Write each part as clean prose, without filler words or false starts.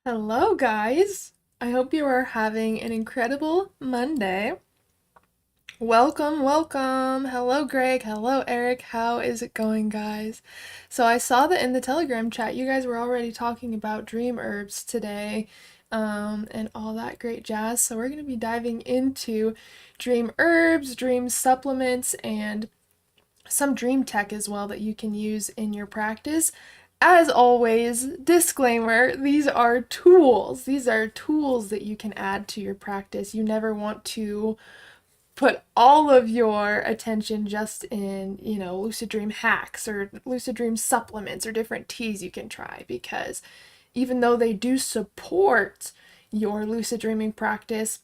Hello, guys. I hope you are having an incredible Monday. Welcome, welcome. Hello, Greg. Hello, Eric. How is it going, guys? So I saw that in the Telegram chat, you guys were already talking about dream herbs today, and all that great jazz. So we're going to be diving into dream herbs, dream supplements, and some dream tech as well that you can use in your practice. As always, disclaimer, these are tools. These are tools that you can add to your practice. You never want to put all of your attention just in, lucid dream hacks or lucid dream supplements or different teas you can try, because even though they do support your lucid dreaming practice,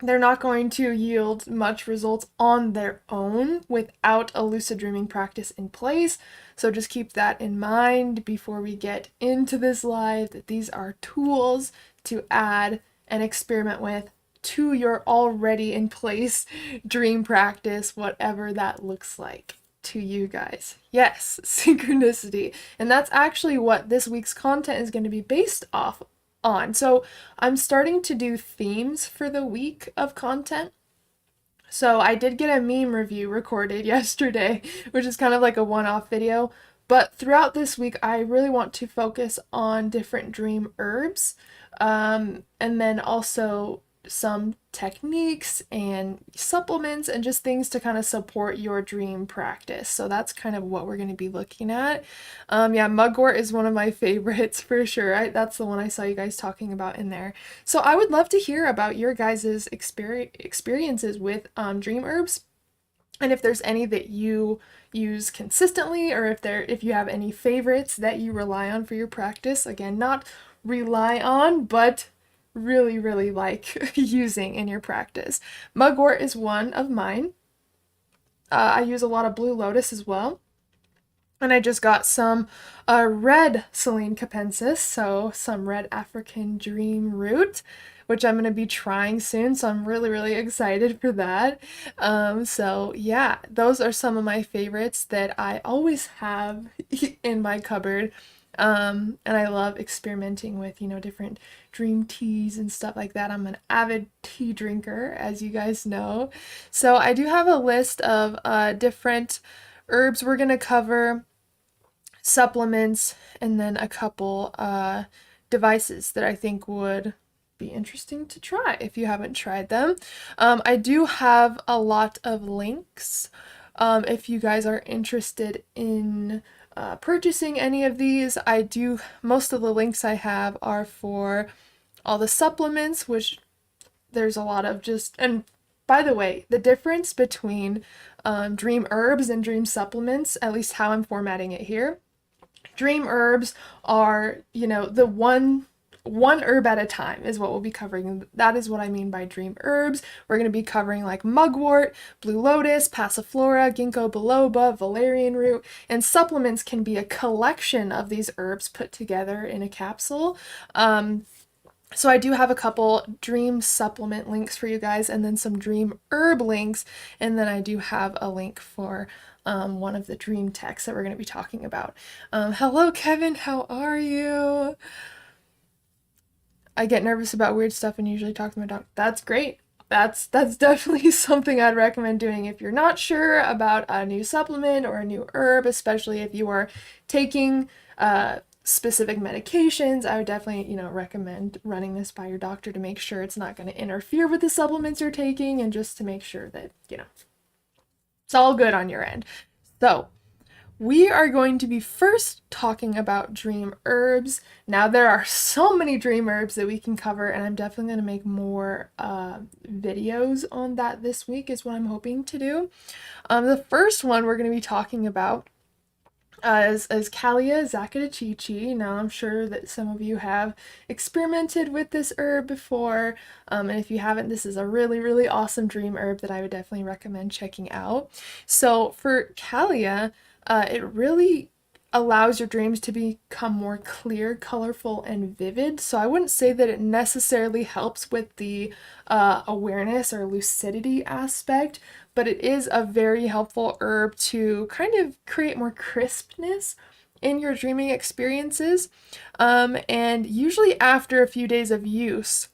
they're not going to yield much results on their own without a lucid dreaming practice in place. So just keep that in mind before we get into this live, that these are tools to add and experiment with to your already in place dream practice, whatever that looks like to you guys. Yes, synchronicity. And that's actually what this week's content is going to be based off on. So I'm starting to do themes for the week of content. So I did get a meme review recorded yesterday, which is kind of like a one-off video. But throughout this week, I really want to focus on different dream herbs, and then also some techniques and supplements and just things to kind of support your dream practice. So that's kind of what we're going to be looking at. Yeah, mugwort is one of my favorites for sure. That's the one I saw you guys talking about in there. So I would love to hear about your guys' experiences with dream herbs, and if there's any that you use consistently, or if you have any favorites that you rely on for your practice. Again, not rely on, but really, really like using in your practice. Mugwort is one of mine. I use a lot of blue lotus as well. And I just got some red Silene Capensis, so some red African dream root, which I'm going to be trying soon, so I'm really, really excited for that. So yeah, those are some of my favorites that I always have in my cupboard. And I love experimenting with, different dream teas and stuff like that. I'm an avid tea drinker, as you guys know. So I do have a list of different herbs we're going to cover, supplements, and then a couple devices that I think would be interesting to try if you haven't tried them. I do have a lot of links if you guys are interested in purchasing any of these. Most of the links I have are for all the supplements, which there's a lot of and by the way, the difference between dream herbs and dream supplements, at least how I'm formatting it here, dream herbs are, the one herb at a time is what we'll be covering. That is what I mean by dream herbs. We're going to be covering like mugwort, blue lotus, passiflora, ginkgo biloba, valerian root, and supplements can be a collection of these herbs put together in a capsule. So I do have a couple dream supplement links for you guys, and then some dream herb links, and then I do have a link for one of the dream techs that we're going to be talking about. Hello, Kevin. How are you? I get nervous about weird stuff and usually talk to my dog. That's great. That's definitely something I'd recommend doing if you're not sure about a new supplement or a new herb, especially if you are taking specific medications. I would definitely, recommend running this by your doctor to make sure it's not going to interfere with the supplements you're taking, and just to make sure that, it's all good on your end. So we are going to be first talking about dream herbs. Now, there are so many dream herbs that we can cover, and I'm definitely going to make more videos on that this week is what I'm hoping to do. The first one we're going to be talking about is Kaliz Zacatechichi. Now, I'm sure that some of you have experimented with this herb before, and if you haven't, this is a really, really awesome dream herb that I would definitely recommend checking out. So for Kaliz, it really allows your dreams to become more clear, colorful, and vivid. So I wouldn't say that it necessarily helps with the awareness or lucidity aspect, but it is a very helpful herb to kind of create more crispness in your dreaming experiences. And usually after a few days of use,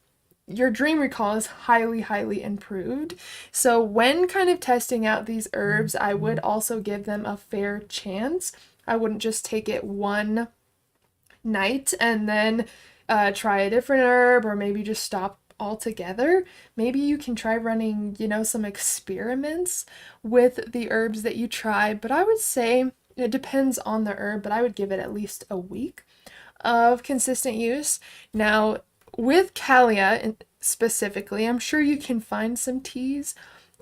your dream recall is highly, highly improved. So when kind of testing out these herbs, I would also give them a fair chance. I wouldn't just take it one night and then try a different herb, or maybe just stop altogether. Maybe you can try running, some experiments with the herbs that you try, but I would say it depends on the herb, but I would give it at least a week of consistent use. Now, with Calia specifically, I'm sure you can find some teas.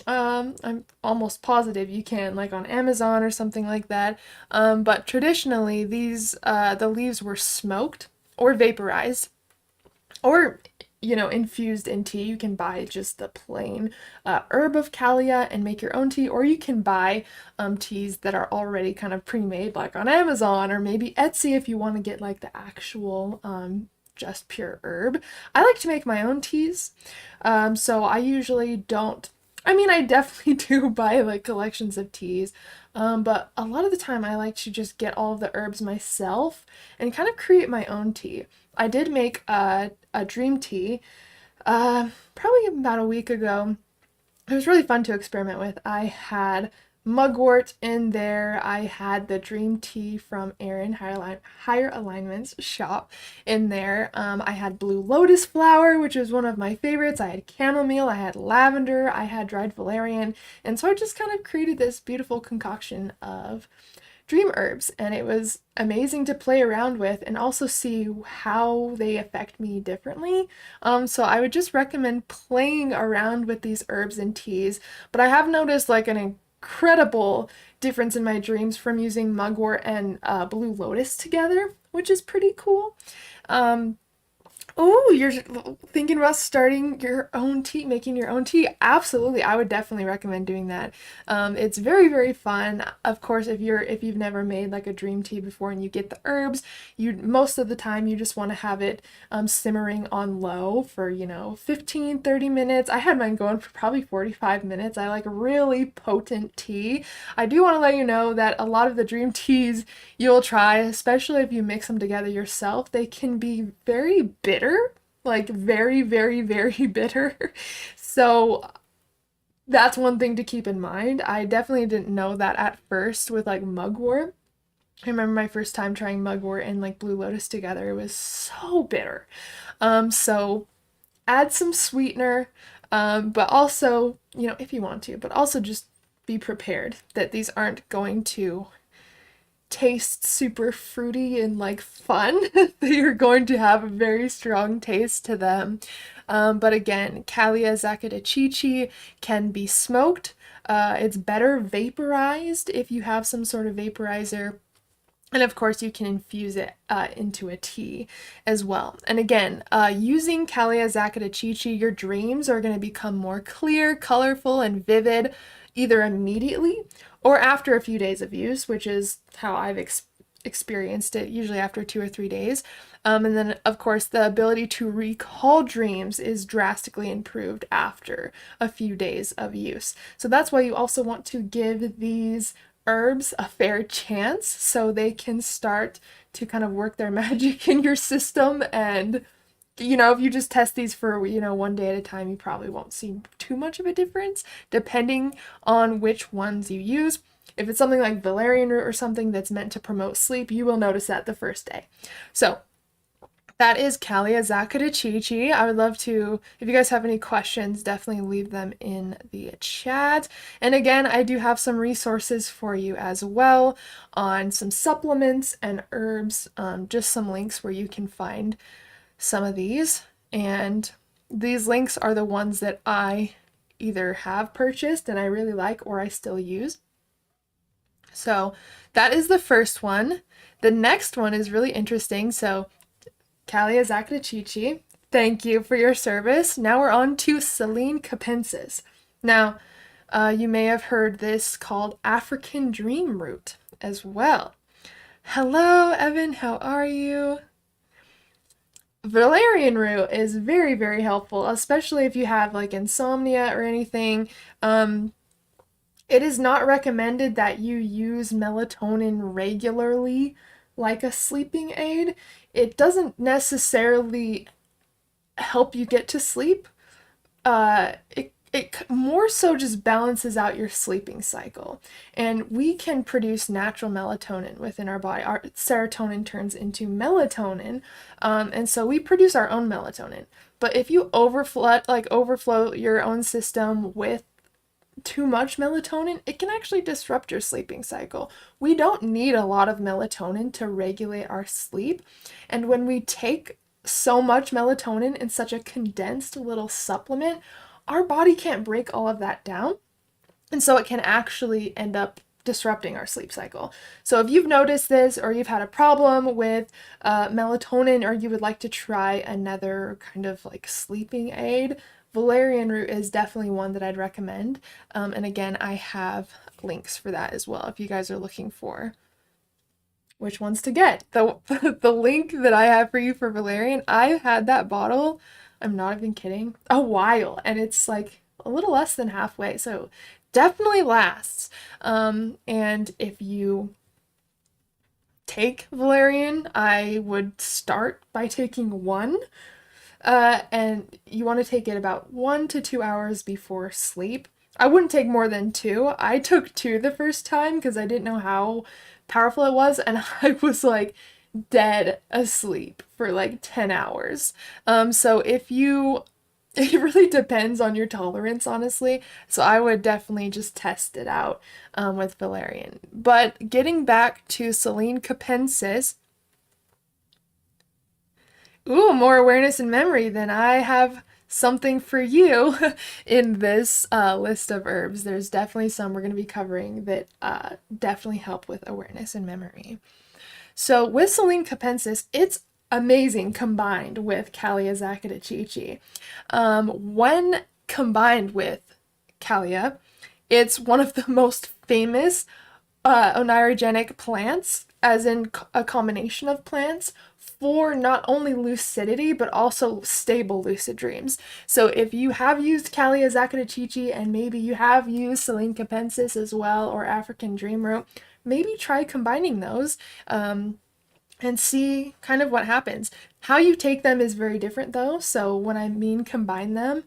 I'm almost positive you can, like on Amazon or something like that. But traditionally, the leaves were smoked or vaporized, or infused in tea. You can buy just the plain herb of Calia and make your own tea, or you can buy teas that are already kind of pre-made, like on Amazon, or maybe Etsy if you want to get like the actual just pure herb. I like to make my own teas, so I usually don't. I definitely do buy like collections of teas, but a lot of the time I like to just get all of the herbs myself and kind of create my own tea. I did make a dream tea probably about a week ago. It was really fun to experiment with. I had mugwort in there. I had the dream tea from Erin Higher Alignment's shop in there. I had blue lotus flower, which is one of my favorites. I had chamomile, I had lavender, I had dried valerian, and so I just kind of created this beautiful concoction of dream herbs, and it was amazing to play around with and also see how they affect me differently. So I would just recommend playing around with these herbs and teas, but I have noticed like an incredible difference in my dreams from using mugwort and blue lotus together, which is pretty cool. Oh, you're thinking about starting your own tea, making your own tea? Absolutely, I would definitely recommend doing that. It's very, very fun. Of course, if you've never made like a dream tea before and you get the herbs, most of the time you just want to have it simmering on low for 15-30 minutes. I had mine going for probably 45 minutes. I like really potent tea. I do want to let you know that a lot of the dream teas you'll try, especially if you mix them together yourself, they can be very bitter, like very, very, very bitter. So that's one thing to keep in mind. I definitely didn't know that at first with like mugwort. I remember my first time trying mugwort and like blue lotus together. It was so bitter. So add some sweetener, but also, if you want to, but also just be prepared that these aren't going to taste super fruity and like fun. You're going to have a very strong taste to them. But again, Kaliz Zacatechichi can be smoked. It's better vaporized if you have some sort of vaporizer. And of course, you can infuse it into a tea as well. And again, using Kaliz Zacatechichi, your dreams are going to become more clear, colorful, and vivid either immediately or after a few days of use, which is how I've experienced it, usually after 2 or 3 days. And then, of course, the ability to recall dreams is drastically improved after a few days of use. So that's why you also want to give these herbs a fair chance so they can start to kind of work their magic in your system. And if you just test these for, one day at a time, you probably won't see too much of a difference, depending on which ones you use. If it's something like Valerian Root or something that's meant to promote sleep, you will notice that the first day. So that is Kaliz Zacatechichi. I would love to, if you guys have any questions, definitely leave them in the chat. And again, I do have some resources for you as well on some supplements and herbs, just some links where you can find some of these, and these links are the ones that I either have purchased and I really like or I still use. So that is the first one. The next one is really interesting. So Kaliz Zacatechichi, thank you for your service. Now we're on to Silene Capensis. Now, you may have heard this called African Dream Root as well. Hello, Evan, how are you? Valerian root is very, very helpful, especially if you have like insomnia or anything. It is not recommended that you use melatonin regularly like a sleeping aid. It doesn't necessarily help you get to sleep. It more so just balances out your sleeping cycle. And we can produce natural melatonin within our body. Our serotonin turns into melatonin, and so we produce our own melatonin. But if you overflow your own system with too much melatonin, it can actually disrupt your sleeping cycle. We don't need a lot of melatonin to regulate our sleep. And when we take so much melatonin in such a condensed little supplement, our body can't break all of that down. And so it can actually end up disrupting our sleep cycle. So if you've noticed this, or you've had a problem with melatonin, or you would like to try another kind of like sleeping aid, Valerian Root is definitely one that I'd recommend. And again, I have links for that as well if you guys are looking for which ones to get. The link that I have for you for Valerian, I've had that bottle, I'm not even kidding, a while, and it's like a little less than halfway, so definitely lasts. And if you take Valerian, I would start by taking one. And you want to take it about 1 to 2 hours before sleep. I wouldn't take more than 2. I took 2 the first time because I didn't know how powerful it was, and I was like dead asleep for like 10 hours. So it really depends on your tolerance, honestly. So I would definitely just test it out with Valerian. But getting back to Silene Capensis, ooh, more awareness and memory, then I have something for you in this list of herbs. There's definitely some we're going to be covering that definitely help with awareness and memory. So with Silene Capensis, it's amazing combined with Kaliz Zacatechichi. When combined with Kaliya, it's one of the most famous onirogenic plants, as in a combination of plants, for not only lucidity, but also stable lucid dreams. So if you have used Kaliz Zacatechichi, and maybe you have used Silene Capensis as well, or African Dream Root, maybe try combining those and see kind of what happens. How you take them is very different though. So when I mean combine them,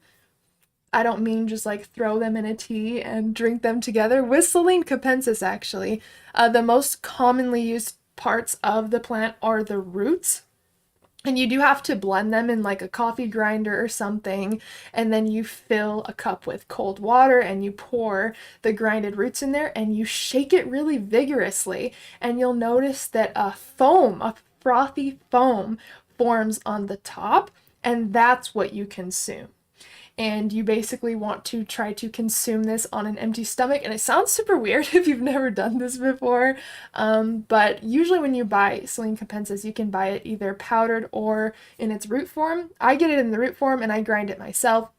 I don't mean just like throw them in a tea and drink them together. With Silene Capensis, actually, the most commonly used parts of the plant are the roots. And you do have to blend them in like a coffee grinder or something, and then you fill a cup with cold water and you pour the grinded roots in there and you shake it really vigorously, and you'll notice that a frothy foam forms on the top, and that's what you consume. And you basically want to try to consume this on an empty stomach. And it sounds super weird if you've never done this before, but usually when you buy Silene Capensis, you can buy it either powdered or in its root form. I get it in the root form and I grind it myself.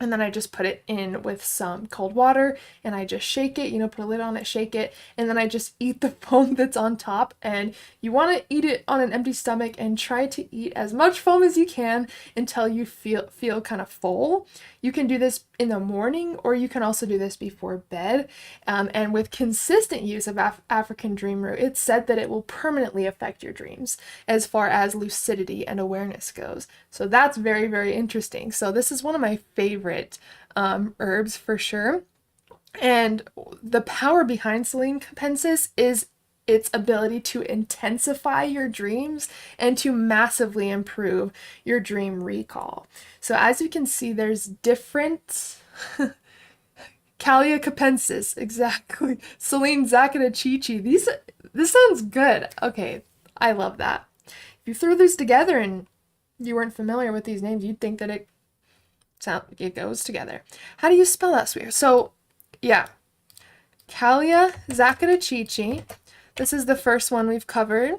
And then I just put it in with some cold water and I just shake it, put a lid on it, shake it, and then I just eat the foam that's on top. And you want to eat it on an empty stomach and try to eat as much foam as you can until you feel kind of full. You can do this in the morning, or you can also do this before bed. And with consistent use of African Dream Root, it's said that it will permanently affect your dreams as far as lucidity and awareness goes. So that's very, very interesting. So this is one of my favorite herbs for sure. And the power behind Silene Capensis is its ability to intensify your dreams and to massively improve your dream recall. So as you can see, there's different Kaliz Capensis, exactly. Silene Zacatechichi. This sounds good. Okay, I love that. If you threw these together and you weren't familiar with these names, you'd think that it goes together. How do you spell that, sweetheart? So, yeah. Kaliz Zacatechichi. This is the first one we've covered.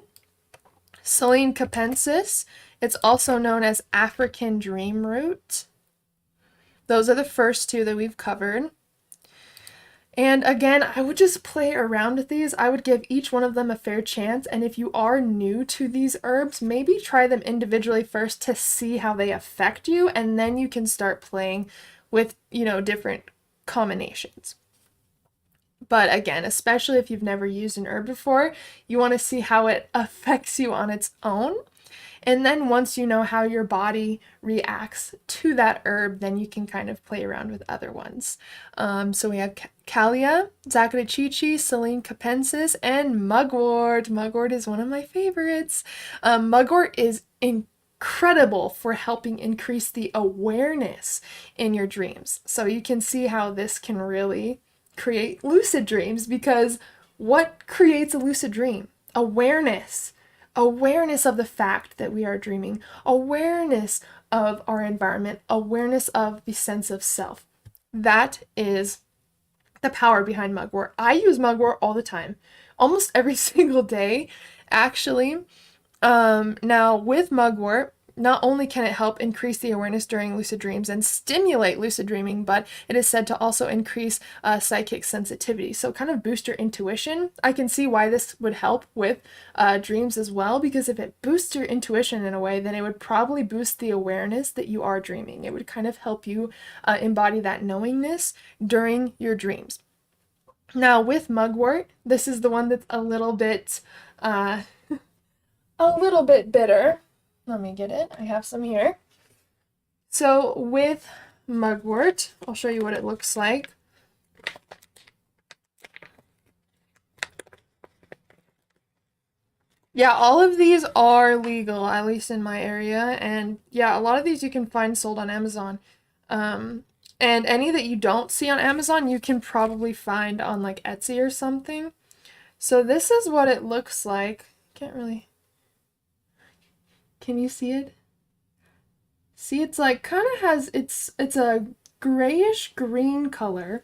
Silene Capensis. It's also known as African Dream Root. Those are the first two that we've covered. And again, I would just play around with these. I would give each one of them a fair chance. And if you are new to these herbs, maybe try them individually first to see how they affect you. And then you can start playing with, different combinations. But again, especially if you've never used an herb before, you want to see how it affects you on its own. And then once you know how your body reacts to that herb, then you can kind of play around with other ones. So we have Kaliz Zacatechichi, Silene Capensis, and mugwort. Mugwort is one of my favorites. Mugwort is incredible for helping increase the awareness in your dreams. So you can see how this can really create lucid dreams, because what creates a lucid dream? Awareness. Awareness of the fact that we are dreaming, awareness of our environment, awareness of the sense of self. That is the power behind mugwort. I use mugwort all the time, almost every single day, actually. Now with mugwort, not only can it help increase the awareness during lucid dreams and stimulate lucid dreaming, but it is said to also increase psychic sensitivity. So kind of boost your intuition. I can see why this would help with dreams as well, because if it boosts your intuition in a way, then it would probably boost the awareness that you are dreaming. It would kind of help you embody that knowingness during your dreams. Now with mugwort, this is the one that's a little bit bitter. Let me get it. I have some here. So with mugwort, I'll show you what it looks like. Yeah, all of these are legal, at least in my area. And yeah, a lot of these you can find sold on Amazon. And any that you don't see on Amazon, you can probably find on like Etsy or something. So this is what it looks like. Can't really... Can you see it? See, it's like kind of has, it's a grayish green color.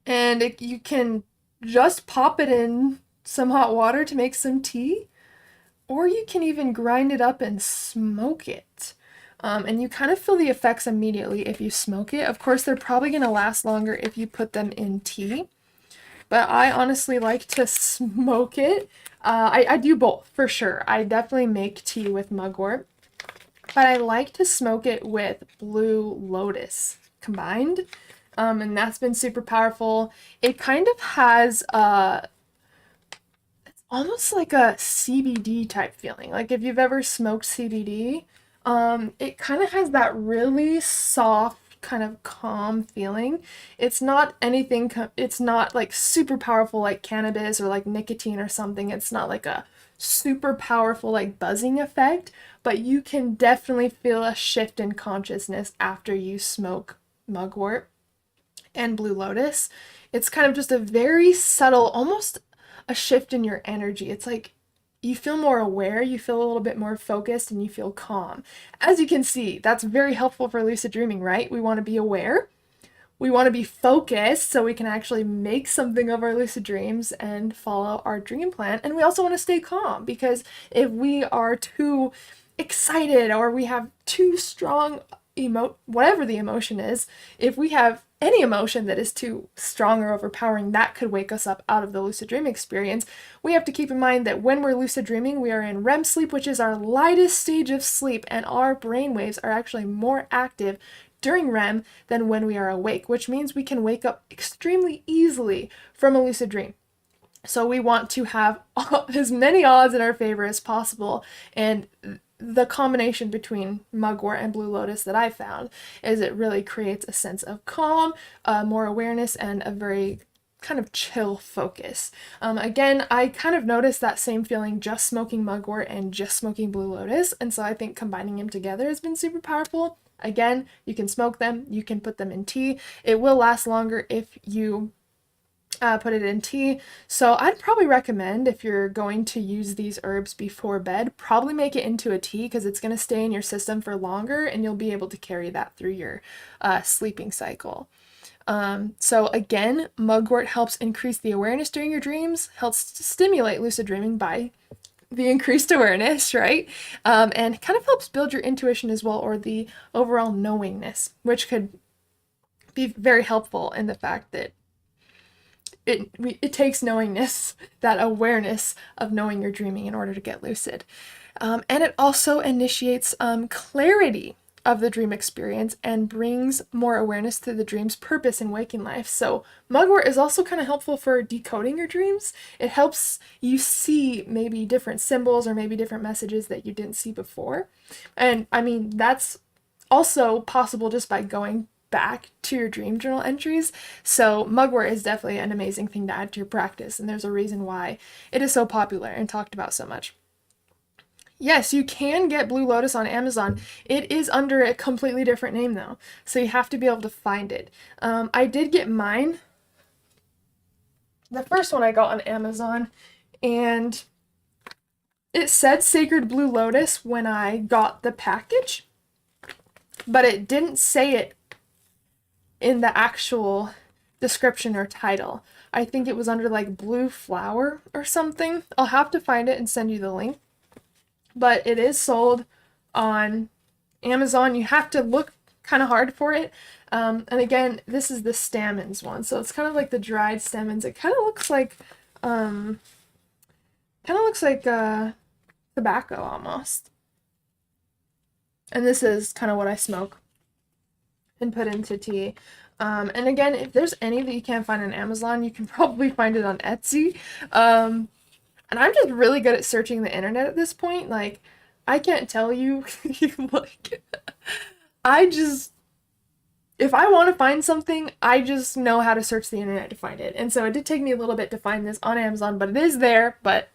And you can just pop it in some hot water to make some tea, or you can even grind it up and smoke it. And you kind of feel the effects immediately if you smoke it. Of course, they're probably going to last longer if you put them in tea. But I honestly like to smoke it. I do both, for sure. I definitely make tea with mugwort. But I like to smoke it with blue lotus combined. And that's been super powerful. It kind of has it's almost like a CBD type feeling. Like if you've ever smoked CBD, it kind of has that really soft, kind of calm feeling. It's not anything, it's not like super powerful like cannabis or like nicotine or something. It's not like a super powerful like buzzing effect, but you can definitely feel a shift in consciousness after you smoke mugwort and blue lotus. It's kind of just a very subtle, almost a shift in your energy. It's like you feel more aware, you feel a little bit more focused, and you feel calm. As you can see, that's very helpful for lucid dreaming, right? We want to be aware, we want to be focused so we can actually make something of our lucid dreams and follow our dream plan. And we also want to stay calm, because if we are too excited or we have too strong whatever the emotion is, if we have any emotion that is too strong or overpowering, that could wake us up out of the lucid dream experience. We have to keep in mind that when we're lucid dreaming, we are in REM sleep, which is our lightest stage of sleep, and our brain waves are actually more active during REM than when we are awake, which means we can wake up extremely easily from a lucid dream. So we want to have as many odds in our favor as possible, and the combination between mugwort and blue lotus that I found is it really creates a sense of calm, more awareness, and a very kind of chill focus. Again, I kind of noticed that same feeling just smoking mugwort and just smoking blue lotus, and so I think combining them together has been super powerful. Again, you can smoke them, you can put them in tea. It will last longer if you put it in tea. So I'd probably recommend, if you're going to use these herbs before bed, probably make it into a tea, because it's going to stay in your system for longer and you'll be able to carry that through your sleeping cycle. So again, mugwort helps increase the awareness during your dreams, helps stimulate lucid dreaming by the increased awareness, right? And kind of helps build your intuition as well, or the overall knowingness, which could be very helpful in the fact that it takes knowingness, that awareness of knowing you're dreaming, in order to get lucid. And it also initiates clarity. of the dream experience and brings more awareness to the dream's purpose in waking life. So mugwort is also kind of helpful for decoding your dreams. It helps you see maybe different symbols or maybe different messages that you didn't see before. And I mean, that's also possible just by going back to your dream journal entries. So mugwort is definitely an amazing thing to add to your practice, and there's a reason why it is so popular and talked about so much. Yes, you can get Blue Lotus on Amazon. It is under a completely different name though, so you have to be able to find it. I did get mine, the first one I got on Amazon, and it said Sacred Blue Lotus when I got the package, but it didn't say it in the actual description or title. I think it was under like Blue Flower or something. I'll have to find it and send you the link. But it is sold on Amazon. You have to look kind of hard for it. And again, this is the stamens one. So it's kind of like the dried stamens. It kind of looks like tobacco almost. And this is kind of what I smoke and put into tea. And again, if there's any that you can't find on Amazon, you can probably find it on Etsy. And I'm just really good at searching the internet at this point. Like, I can't tell you, like, if I want to find something, I just know how to search the internet to find it. And so it did take me a little bit to find this on Amazon, but it is there. But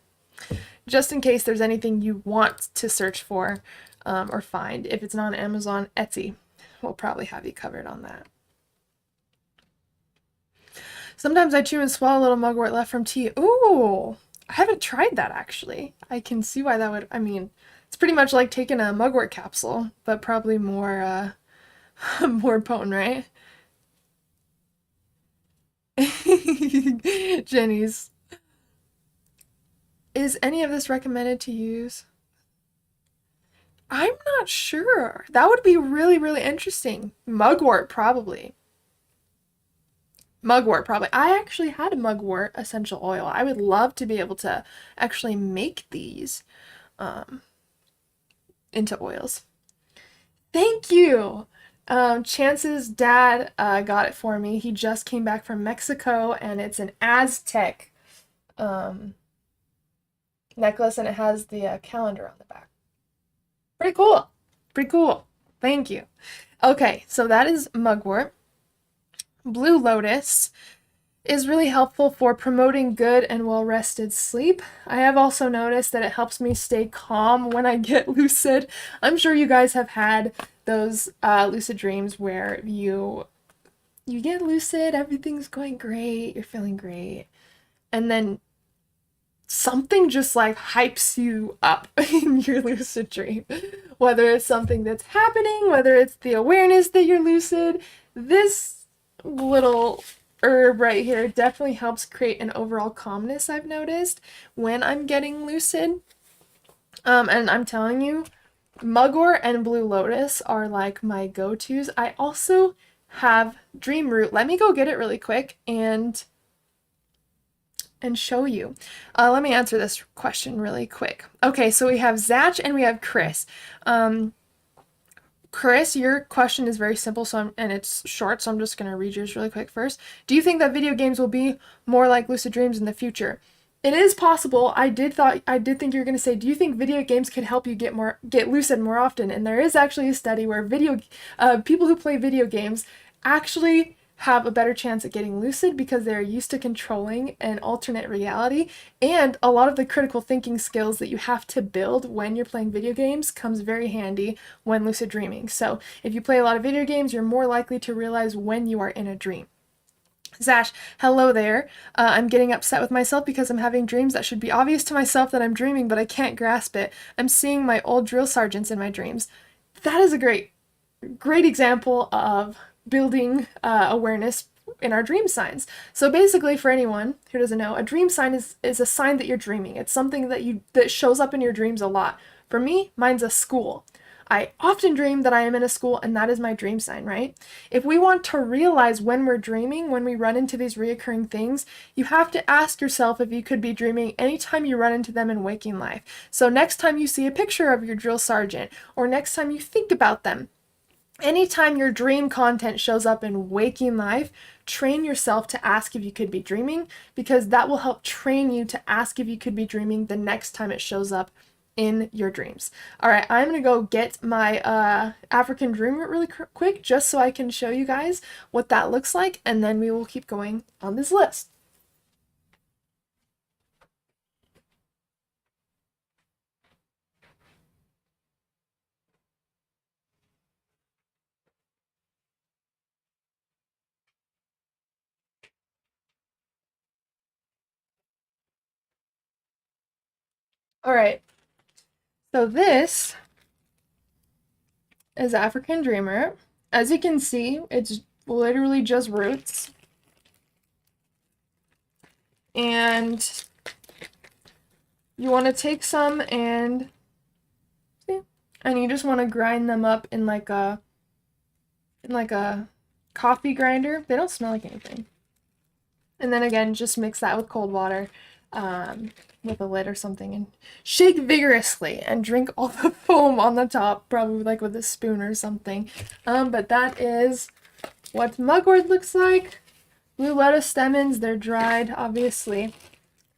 just in case there's anything you want to search for or find, if it's not on Amazon, Etsy will probably have you covered on that. Sometimes I chew and swallow a little mugwort left from tea. Ooh, I haven't tried that actually. I can see why that would, I mean, it's pretty much like taking a mugwort capsule, but probably more, more potent, right? Jenny's. Is any of this recommended to use? I'm not sure. That would be really, really interesting. Mugwort, probably. Mugwort, probably. I actually had a mugwort essential oil. I would love to be able to actually make these into oils. Thank you! Chance's dad got it for me. He just came back from Mexico, and it's an Aztec necklace, and it has the calendar on the back. Pretty cool. Pretty cool. Thank you. Okay, so that is mugwort. Blue Lotus is really helpful for promoting good and well-rested sleep. I have also noticed that it helps me stay calm when I get lucid. I'm sure you guys have had those lucid dreams where you get lucid, everything's going great, you're feeling great, and then something just like hypes you up in your lucid dream. Whether it's something that's happening, whether it's the awareness that you're lucid, this little herb right here definitely helps create an overall calmness, I've noticed, when I'm getting lucid. And I'm telling you, mugwort and Blue Lotus are like my go-tos. I also have Dream Root. Let me go get it really quick and show you. Let me answer this question really quick. Okay, so we have Zach and we have Chris. Chris, your question is very simple, and it's short, so I'm just going to read yours really quick first. Do you think that video games will be more like lucid dreams in the future? It is possible. I did think you were going to say, do you think video games could help you get lucid more often? And there is actually a study where people who play video games actually have a better chance at getting lucid because they're used to controlling an alternate reality, and a lot of the critical thinking skills that you have to build when you're playing video games comes very handy when lucid dreaming. So if you play a lot of video games, you're more likely to realize when you are in a dream. Zash, hello there. I'm getting upset with myself because I'm having dreams that should be obvious to myself that I'm dreaming, but I can't grasp it. I'm seeing my old drill sergeants in my dreams. That is a great example of building awareness in our dream signs. So basically, for anyone who doesn't know, a dream sign is a sign that you're dreaming. It's something that shows up in your dreams a lot. For me, mine's a school. I often dream that I am in a school, and that is my dream sign, right? If we want to realize when we're dreaming, when we run into these reoccurring things, you have to ask yourself if you could be dreaming anytime you run into them in waking life. So next time you see a picture of your drill sergeant, or next time you think about them, Anytime your dream content shows up in waking life, train yourself to ask if you could be dreaming, because that will help train you to ask if you could be dreaming the next time it shows up in your dreams. All right, I'm gonna go get my African dream root really quick, just so I can show you guys what that looks like, and then we will keep going on this list. All right, so this is African dream root. As you can see, it's literally just roots. And you want to take some and you just want to grind them up in like a coffee grinder. They don't smell like anything. And then again, just mix that with cold water with a lid or something, and shake vigorously and drink all the foam on the top, probably like with a spoon or something. But that is what mugwort looks like. Blue lotus stamens, they're dried, obviously.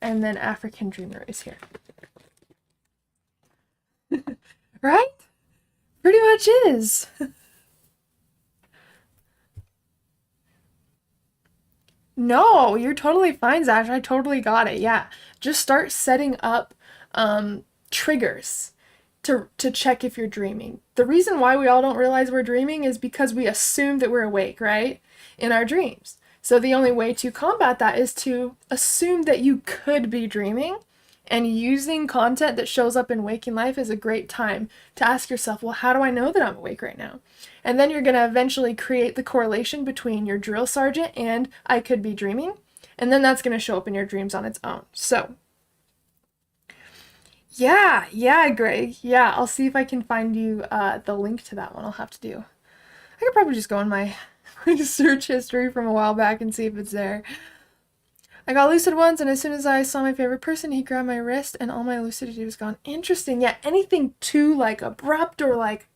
And then African dream root is here. Right? Pretty much is. No, you're totally fine, Zash. I totally got it. Yeah. Just start setting up triggers to check if you're dreaming. The reason why we all don't realize we're dreaming is because we assume that we're awake, right? In our dreams. So the only way to combat that is to assume that you could be dreaming, and using content that shows up in waking life is a great time to ask yourself, well, how do I know that I'm awake right now? And then you're going to eventually create the correlation between your drill sergeant and I could be dreaming. And then that's going to show up in your dreams on its own. So yeah, Greg. Yeah, I'll see if I can find you the link to that one. I'll have to do. I could probably just go in my search history from a while back and see if it's there. I got lucid once, and as soon as I saw my favorite person, he grabbed my wrist and all my lucidity was gone. Interesting. Yeah, anything too like abrupt, or like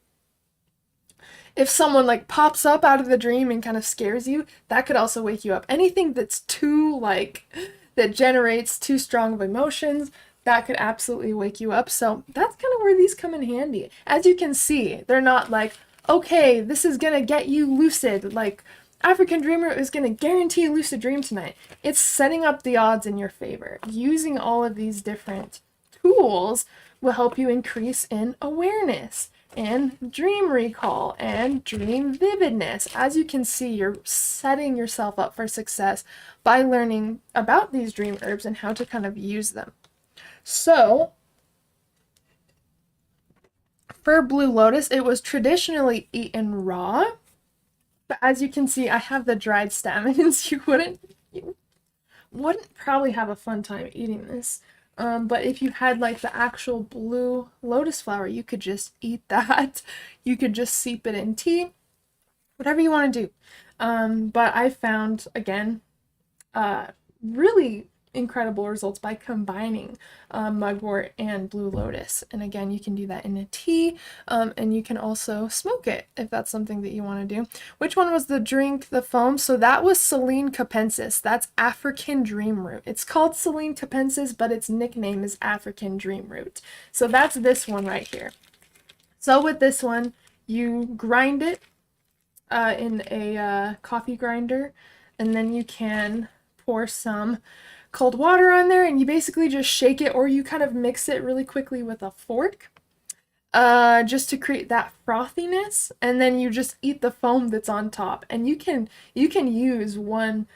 if someone like pops up out of the dream and kind of scares you, that could also wake you up. Anything that's too like, that generates too strong of emotions, that could absolutely wake you up. So that's kind of where these come in handy. As you can see, they're not like, okay, this is gonna get you lucid, like African dreamer is gonna guarantee a lucid dream tonight. It's setting up the odds in your favor. Using all of these different tools will help you increase in awareness and dream recall and dream vividness. As you can see, you're setting yourself up for success by learning about these dream herbs and how to kind of use them. So for blue lotus, it was traditionally eaten raw, but as you can see, I have the dried stamens. You wouldn't probably have a fun time eating this. But if you had like the actual blue lotus flower, you could just eat that. You could just steep it in tea, whatever you want to do. But I found, again, really incredible results by combining mugwort and blue lotus. And again, you can do that in a tea, and you can also smoke it if that's something that you want to do. Which one was the drink, the foam? So that was Silene Capensis. That's African dream root. It's called Silene Capensis, but its nickname is African dream root. So that's this one right here. So with this one, you grind it in a coffee grinder, and then you can pour some cold water on there, and you basically just shake it, or you kind of mix it really quickly with a fork just to create that frothiness, and then you just eat the foam that's on top. And you can use one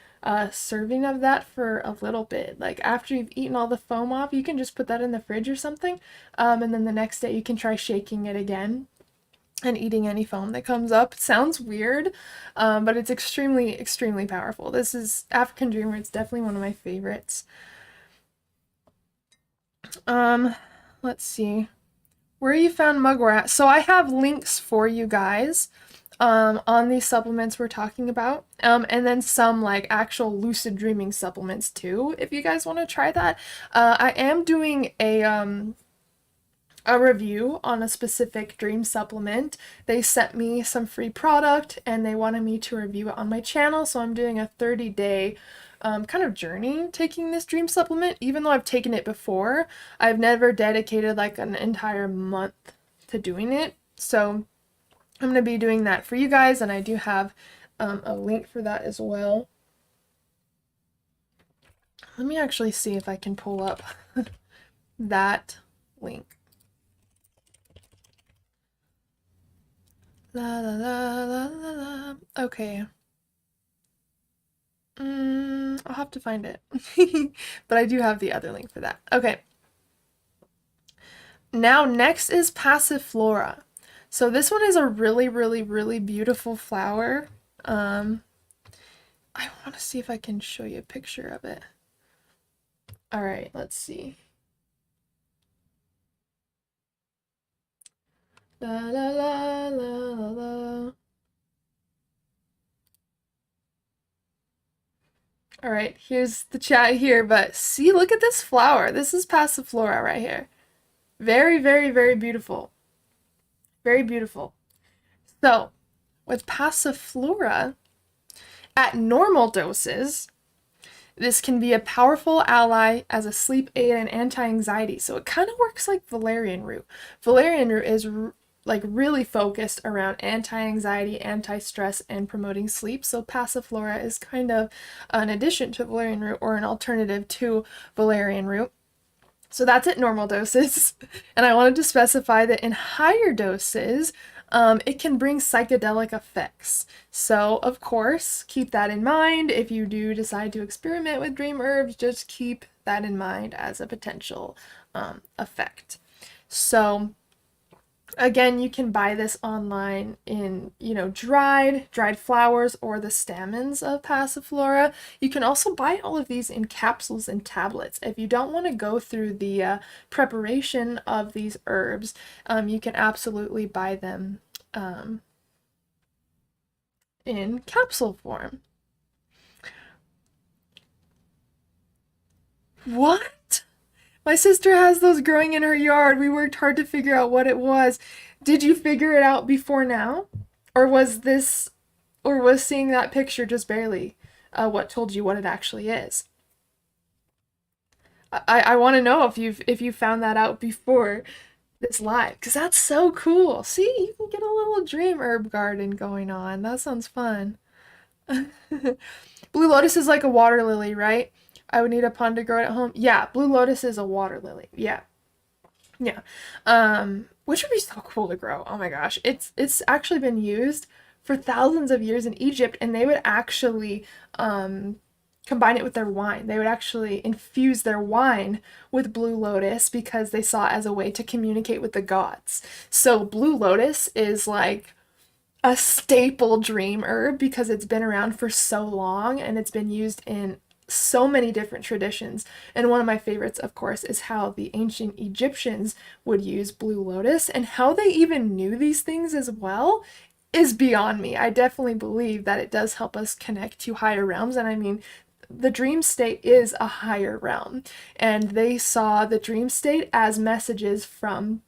serving of that for a little bit. Like after you've eaten all the foam off, you can just put that in the fridge or something, and then the next day you can try shaking it again and eating any foam that comes up. It sounds weird, but it's extremely powerful. This is African dreamer. It's definitely one of my favorites. Let's see where you found mugwort at. So I have links for you guys on these supplements we're talking about, and then some like actual lucid dreaming supplements too, if you guys want to try that. I am doing a a review on a specific dream supplement. They sent me some free product and they wanted me to review it on my channel, so I'm doing a 30-day kind of journey taking this dream supplement. Even though I've taken it before, I've never dedicated like an entire month to doing it. So I'm going to be doing that for you guys, and I do have a link for that as well. Let me actually see if I can pull up that link. La la la la la la. Okay. I'll have to find it. But I do have the other link for that. Okay. Now next is Passiflora. So this one is a really, really, really beautiful flower. I want to see if I can show you a picture of it. All right, let's see. La la la la la la. All right, here's the chat here, but see, look at this flower. This is Passiflora right here. Very, very, very beautiful. Very beautiful. So, with Passiflora, at normal doses, this can be a powerful ally as a sleep aid and anti-anxiety. So it kind of works like Valerian Root. Valerian Root is like really focused around anti-anxiety, anti-stress, and promoting sleep. So Passiflora is kind of an addition to Valerian Root, or an alternative to Valerian Root. So that's at normal doses. And I wanted to specify that in higher doses, it can bring psychedelic effects. So, of course, keep that in mind. If you do decide to experiment with dream herbs, just keep that in mind as a potential effect. So, again, you can buy this online in, dried flowers or the stamens of Passiflora. You can also buy all of these in capsules and tablets. If you don't want to go through the preparation of these herbs, you can absolutely buy them in capsule form. What? My sister has those growing in her yard. We worked hard to figure out what it was. Did you figure it out before now? Or was seeing that picture just barely what told you what it actually is? I want to know if you found that out before this live, because that's so cool. See, you can get a little dream herb garden going on. That sounds fun. Blue lotus is like a water lily, right? I would need a pond to grow it at home. Yeah, blue lotus is a water lily. Yeah. Yeah. Which would be so cool to grow. Oh my gosh. It's actually been used for thousands of years in Egypt, and they would actually combine it with their wine. They would actually infuse their wine with blue lotus because they saw it as a way to communicate with the gods. So blue lotus is like a staple dream herb because it's been around for so long and it's been used in so many different traditions. And one of my favorites, of course, is how the ancient Egyptians would use blue lotus, and how they even knew these things as well is beyond me. I definitely believe that it does help us connect to higher realms. And I mean, the dream state is a higher realm, and they saw the dream state as messages from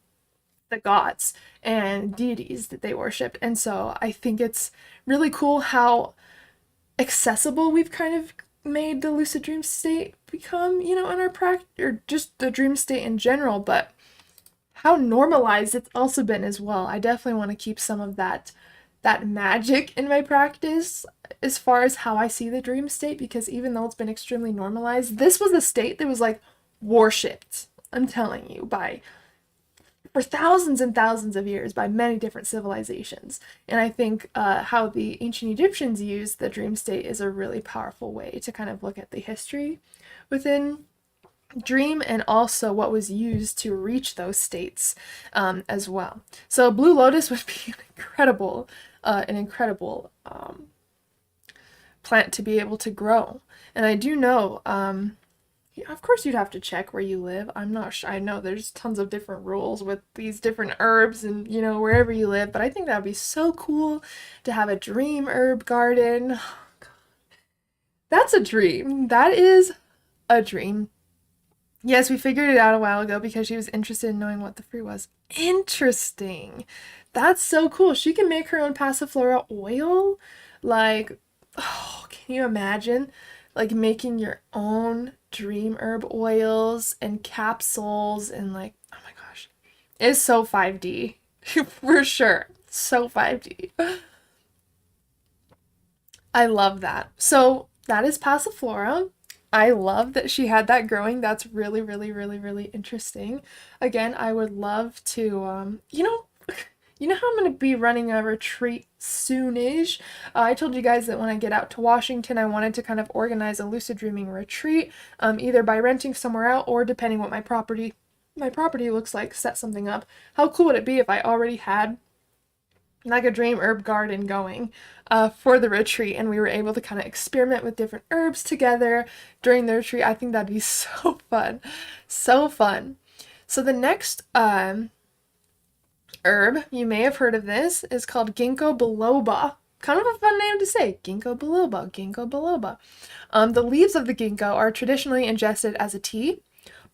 the gods and deities that they worshipped. And so I think it's really cool how accessible we've kind of made the lucid dream state become, in our practice, or just the dream state in general, but how normalized it's also been as well. I definitely want to keep some of that magic in my practice as far as how I see the dream state, because even though it's been extremely normalized, this was a state that was like worshipped, I'm telling you, for thousands and thousands of years by many different civilizations. And I think how the ancient Egyptians used the dream state is a really powerful way to kind of look at the history within dream, and also what was used to reach those states as well. So blue lotus would be an incredible plant to be able to grow. And I do know, of course you'd have to check where you live. I'm not sure. I know there's tons of different rules with these different herbs and, wherever you live, but I think that would be so cool to have a dream herb garden. Oh, God. That's a dream. That is a dream. Yes, we figured it out a while ago because she was interested in knowing what the fruit was. Interesting. That's so cool. She can make her own Passiflora oil. Like, oh, can you imagine? Like making your own dream herb oils and capsules and like, oh my gosh. It's so 5D. For sure. So 5D. I love that. So that is Passiflora. I love that she had that growing. That's really, really, really, really interesting. Again, I would love to, you know how I'm going to be running a retreat soonish. I told you guys that when I get out to Washington, I wanted to kind of organize a lucid dreaming retreat, either by renting somewhere out or depending what my property looks like, set something up. How cool would it be if I already had like a dream herb garden going for the retreat and we were able to kind of experiment with different herbs together during the retreat? I think that'd be so fun. So fun. So the next herb, you may have heard of this, is called Ginkgo Biloba. Kind of a fun name to say. Ginkgo Biloba, Ginkgo Biloba. The leaves of the ginkgo are traditionally ingested as a tea,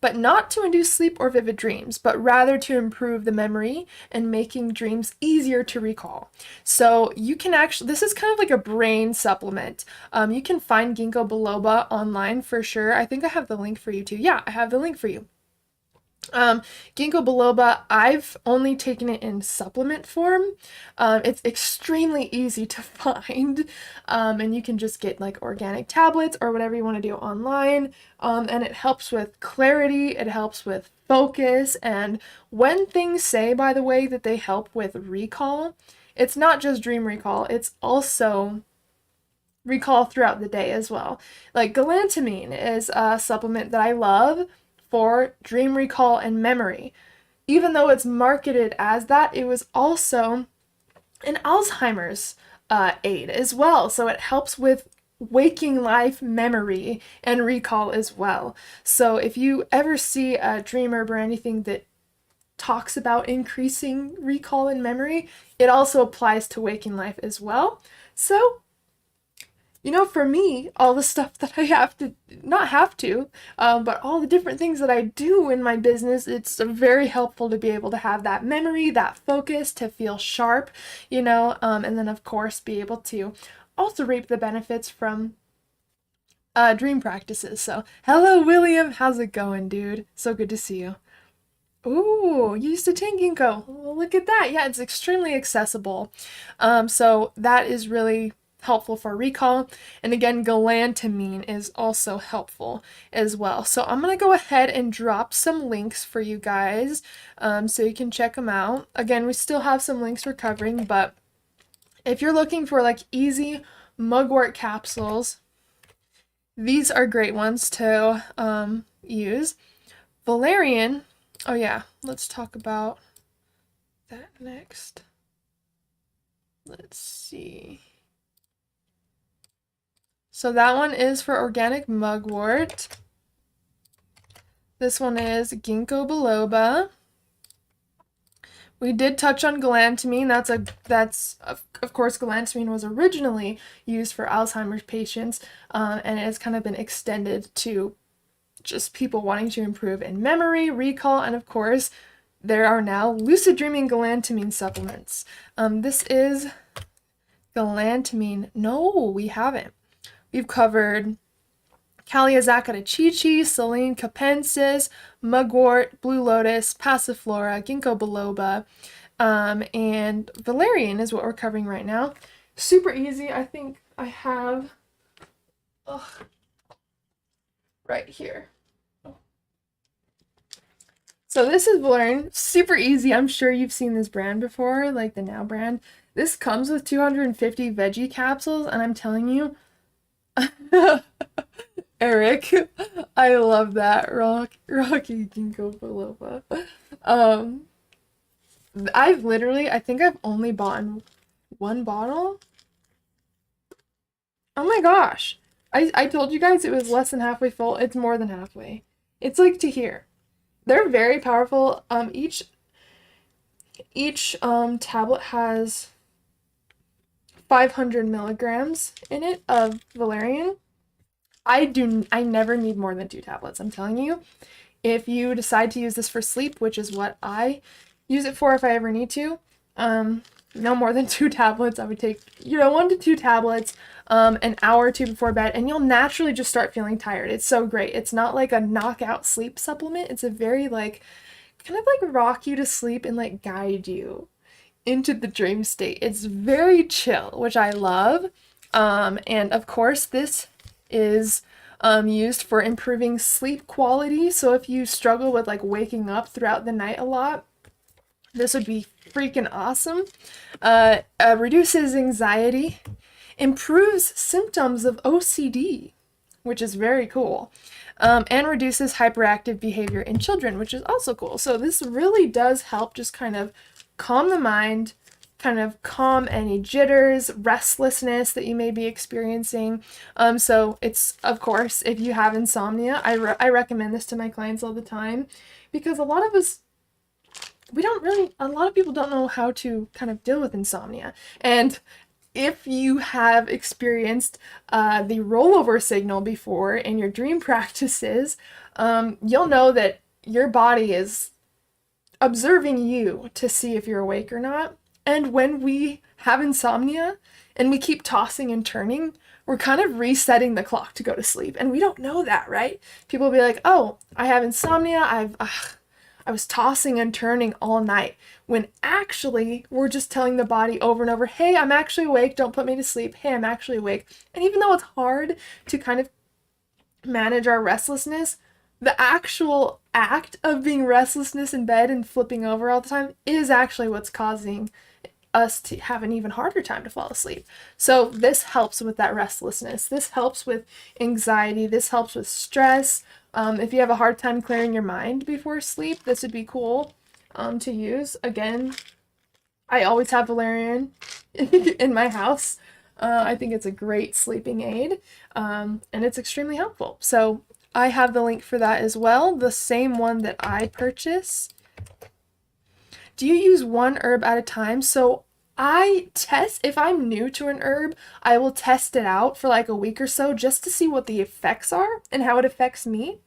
but not to induce sleep or vivid dreams, but rather to improve the memory and making dreams easier to recall. So you can actually, this is kind of like a brain supplement. You can find Ginkgo Biloba online for sure. I think I have the link for you too. Yeah, I have the link for you. Ginkgo Biloba, I've only taken it in supplement form. It's extremely easy to find, and you can just get like organic tablets or whatever you want to do online, and it helps with clarity, it helps with focus, and when things say, by the way, that they help with recall, it's not just dream recall, it's also recall throughout the day as well. Like galantamine is a supplement that I love for dream recall and memory. Even though it's marketed as that, it was also an Alzheimer's aid as well. So it helps with waking life memory and recall as well. So if you ever see a dream herb or anything that talks about increasing recall and memory, it also applies to waking life as well. So for me, all the stuff that I have to, not have to, but all the different things that I do in my business, it's very helpful to be able to have that memory, that focus, to feel sharp, and then of course be able to also reap the benefits from dream practices. So, hello, William. How's it going, dude? So good to see you. Ooh, you used to take ginkgo. Well, look at that. Yeah, it's extremely accessible. So that is really helpful for recall. And again, galantamine is also helpful as well. So I'm going to go ahead and drop some links for you guys so you can check them out. Again, we still have some links recovering, but if you're looking for like easy mugwort capsules, these are great ones to use. Valerian, oh yeah, let's talk about that next. Let's see. So that one is for organic mugwort. This one is Ginkgo Biloba. We did touch on galantamine. That's of course, galantamine was originally used for Alzheimer's patients, and it has kind of been extended to just people wanting to improve in memory, recall, and of course, there are now lucid dreaming galantamine supplements. This is galantamine. No, we haven't. We've covered Kaliz Zacatechichi, Silene Capensis, mugwort, blue lotus, passiflora, ginkgo biloba, and valerian is what we're covering right now. Super easy. I think I have right here. So this is Valerian, super easy. I'm sure you've seen this brand before, like the Now brand. This comes with 250 veggie capsules, and I'm telling you, Eric, I love that. Rocky Ginkgo Biloba. I think I've only bought one bottle. Oh my gosh. I told you guys it was less than halfway full. It's more than halfway. It's like to here. They're very powerful. Each tablet has 500 milligrams in it of valerian. I never need more than 2 tablets, I'm telling you. If you decide to use this for sleep, which is what I use it for if I ever need to, no more than 2 tablets. I would take, 1 to 2 tablets, an hour or two before bed, and you'll naturally just start feeling tired. It's so great. It's not like a knockout sleep supplement. It's a very kind of rock you to sleep and guide you into the dream state. It's very chill, which I love. And of course, this is used for improving sleep quality. So if you struggle with waking up throughout the night a lot, this would be freaking awesome. Reduces anxiety, improves symptoms of OCD, which is very cool, and reduces hyperactive behavior in children, which is also cool. So this really does help just kind of calm the mind, kind of calm any jitters, restlessness that you may be experiencing. So it's, of course, if you have insomnia, I recommend this to my clients all the time, because a lot of people don't know how to kind of deal with insomnia. And if you have experienced the rollover signal before in your dream practices, you'll know that your body is observing you to see if you're awake or not. And when we have insomnia and we keep tossing and turning, we're kind of resetting the clock to go to sleep. And we don't know that, right? People will be like, oh, I have insomnia. I was tossing and turning all night, when actually we're just telling the body over and over, hey, I'm actually awake, don't put me to sleep, hey, I'm actually awake. And even though it's hard to kind of manage our restlessness, the actual act of being restlessness in bed and flipping over all the time is actually what's causing us to have an even harder time to fall asleep. So this helps with that restlessness. This helps with anxiety. This helps with stress. If you have a hard time clearing your mind before sleep, this would be cool to use. Again, I always have valerian in my house. I think it's a great sleeping aid, and it's extremely helpful. So I have the link for that as well, the same one that I purchase. Do you use one herb at a time? So I test, if I'm new to an herb, I will test it out for a week or so just to see what the effects are and how it affects me.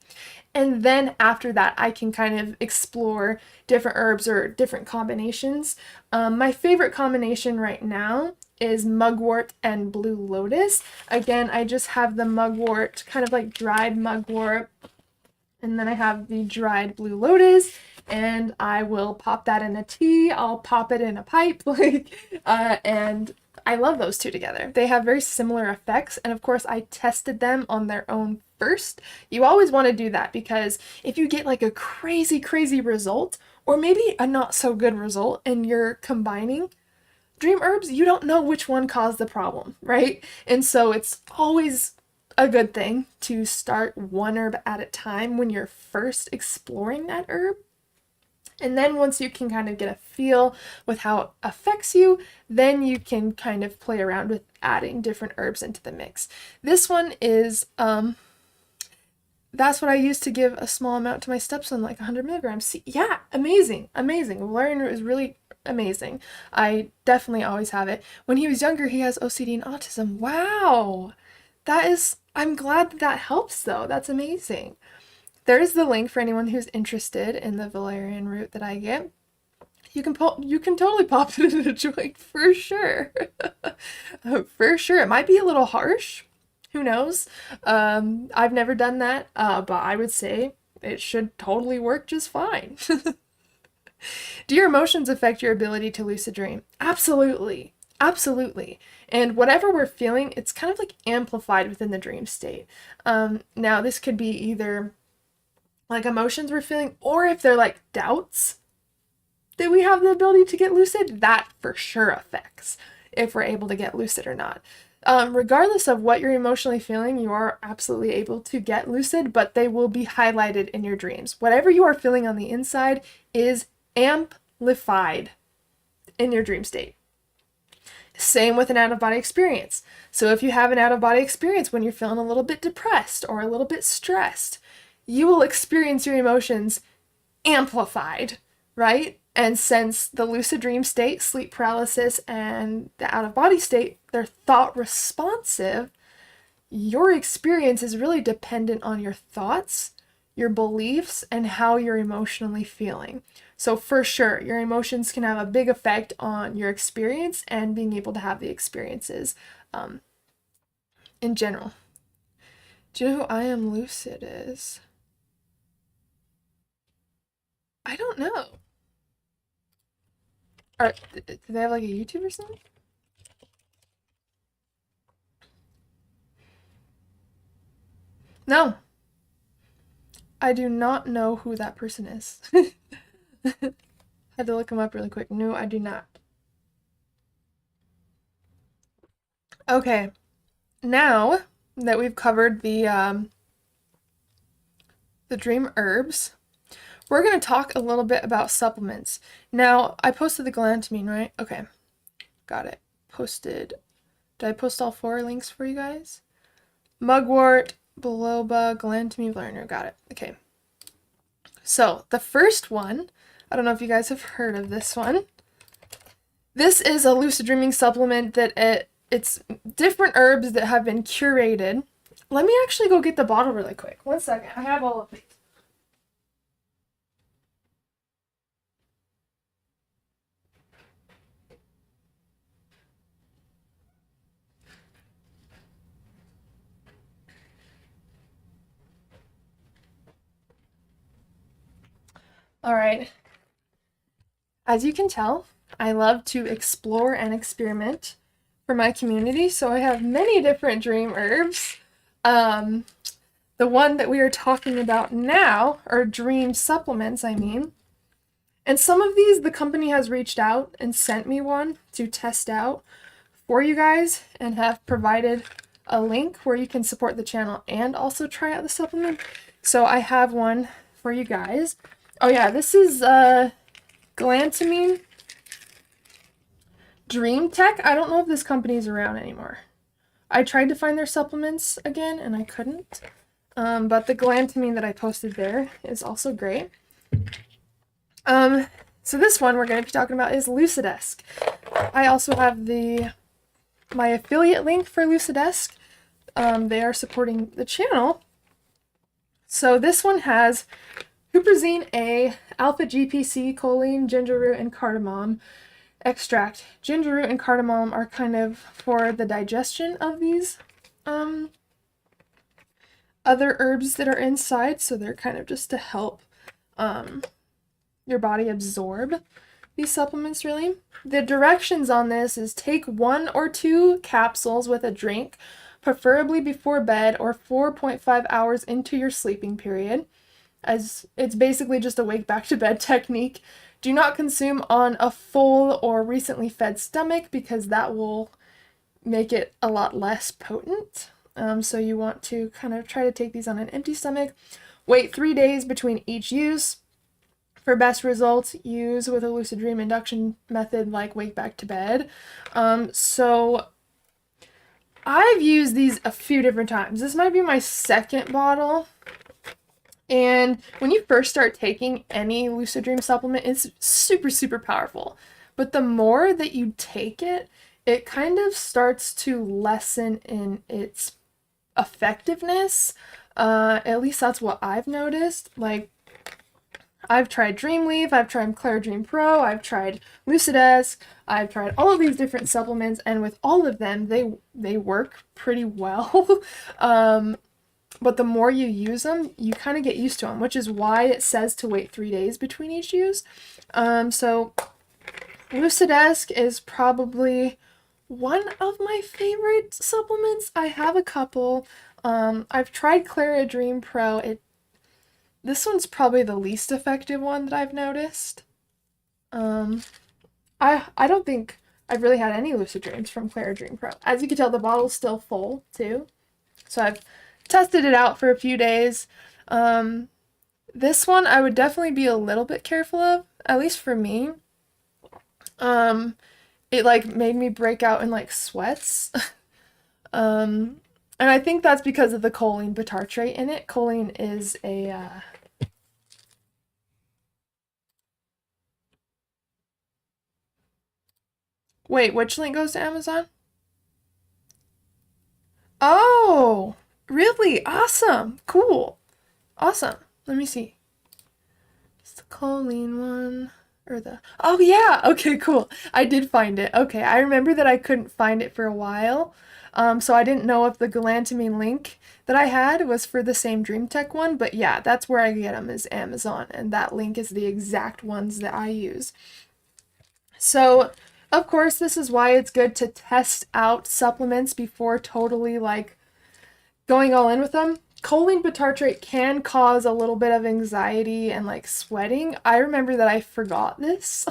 And then after that, I can kind of explore different herbs or different combinations. My favorite combination right now is mugwort and blue lotus. Again, I just have the mugwort, kind of dried mugwort, and then I have the dried blue lotus, and I will pop that in a tea. I'll pop it in a pipe, and I love those two together. They have very similar effects, and of course I tested them on their own first. You always want to do that, because if you get a crazy, crazy result, or maybe a not so good result, and you're combining dream herbs, you don't know which one caused the problem, right? And so it's always a good thing to start one herb at a time when you're first exploring that herb. And then once you can kind of get a feel with how it affects you, then you can kind of play around with adding different herbs into the mix. This one is, that's what I use to give a small amount to my stepson, 100 milligrams. See, yeah, amazing, amazing. Valerian root is really amazing. I definitely always have it. When he was younger, he has OCD and autism. Wow. I'm glad that helps though. That's amazing. There is the link for anyone who's interested in the valerian root that I get. You can totally pop it in a joint for sure. For sure. It might be a little harsh. Who knows? I've never done that, but I would say it should totally work just fine. Do your emotions affect your ability to lucid dream? Absolutely. Absolutely. And whatever we're feeling, it's kind of amplified within the dream state. Now, this could be either emotions we're feeling, or if they're doubts that we have the ability to get lucid, that for sure affects if we're able to get lucid or not. Regardless of what you're emotionally feeling, you are absolutely able to get lucid, but they will be highlighted in your dreams. Whatever you are feeling on the inside is amplified in your dream state. Same with an out-of-body experience. So if you have an out-of-body experience when you're feeling a little bit depressed or a little bit stressed, you will experience your emotions amplified, right? And since the lucid dream state, sleep paralysis, and the out-of-body state, they're thought responsive, your experience is really dependent on your thoughts, your beliefs, and how you're emotionally feeling. So for sure, your emotions can have a big effect on your experience and being able to have the experiences in general. Do you know who I Am Lucid is? I don't know. Do they have like a YouTube or something? No. I do not know who that person is. Had to look him up really quick. No, I do not. Okay. Now that we've covered the dream herbs, we're going to talk a little bit about supplements. Now, I posted the galantamine, right? Okay. Got it. Posted. Did I post all 4 links for you guys? Mugwort, biloba, galantamine, Valerian Root. Got it. Okay. So, the first one, I don't know if you guys have heard of this one. This is a lucid dreaming supplement that it's different herbs that have been curated. Let me actually go get the bottle really quick. 1 second. I have all of these. All right. As you can tell, I love to explore and experiment for my community, so I have many different dream herbs. The one that we are talking about now are dream supplements, I mean. And some of these, the company has reached out and sent me one to test out for you guys and have provided a link where you can support the channel and also try out the supplement. So I have one for you guys. Oh yeah, this is galantamine Dream Tech. I don't know if this company is around anymore. I tried to find their supplements again and I couldn't. But the galantamine that I posted there is also great. So this one we're going to be talking about is Lucidesc. I also have my affiliate link for Lucidesc. They are supporting the channel. So this one has huperzine A, alpha GPC, choline, ginger root, and cardamom extract. Ginger root and cardamom are kind of for the digestion of these other herbs that are inside, so they're kind of just to help your body absorb these supplements, really. The directions on this is take 1 or 2 capsules with a drink, preferably before bed or 4.5 hours into your sleeping period, as it's basically just a wake back to bed technique. Do not consume on a full or recently fed stomach because that will make it a lot less potent. So you want to kind of try to take these on an empty stomach. Wait 3 days between each use. For best results, use with a lucid dream induction method like wake back to bed. So I've used these a few different times. This might be my 2nd bottle. And when you first start taking any lucid dream supplement, it's super, super powerful. But the more that you take it, it kind of starts to lessen in its effectiveness. At least that's what I've noticed. Like, I've tried Dreamweave, I've tried Claridream Pro, I've tried Lucidesc, I've tried all of these different supplements, and with all of them, they work pretty well. But the more you use them, you kind of get used to them, which is why it says to wait 3 days between each use. So Lucidesc is probably one of my favorite supplements. I have a couple. I've tried Claridream Pro. This one's probably the least effective one that I've noticed. I don't think I've really had any lucid dreams from Claridream Pro. As you can tell, the bottle's still full too. So I've tested it out for a few days. This one I would definitely be a little bit careful of, at least for me. It like made me break out in like sweats. And I think that's because of the choline bitartrate in it. Choline is a Wait, which link goes to Amazon? Oh, really? Awesome. Cool. Awesome. Let me see. It's the choline one. Or the... Oh, yeah! Okay, cool. I did find it. Okay, I remember that I couldn't find it for a while. So I didn't know if the galantamine link that I had was for the same Dream Tech one. But yeah, that's where I get them, is Amazon. And that link is the exact ones that I use. So, of course, this is why it's good to test out supplements before totally, like, going all in with them. Choline bitartrate can cause a little bit of anxiety and like sweating. I remember that I forgot this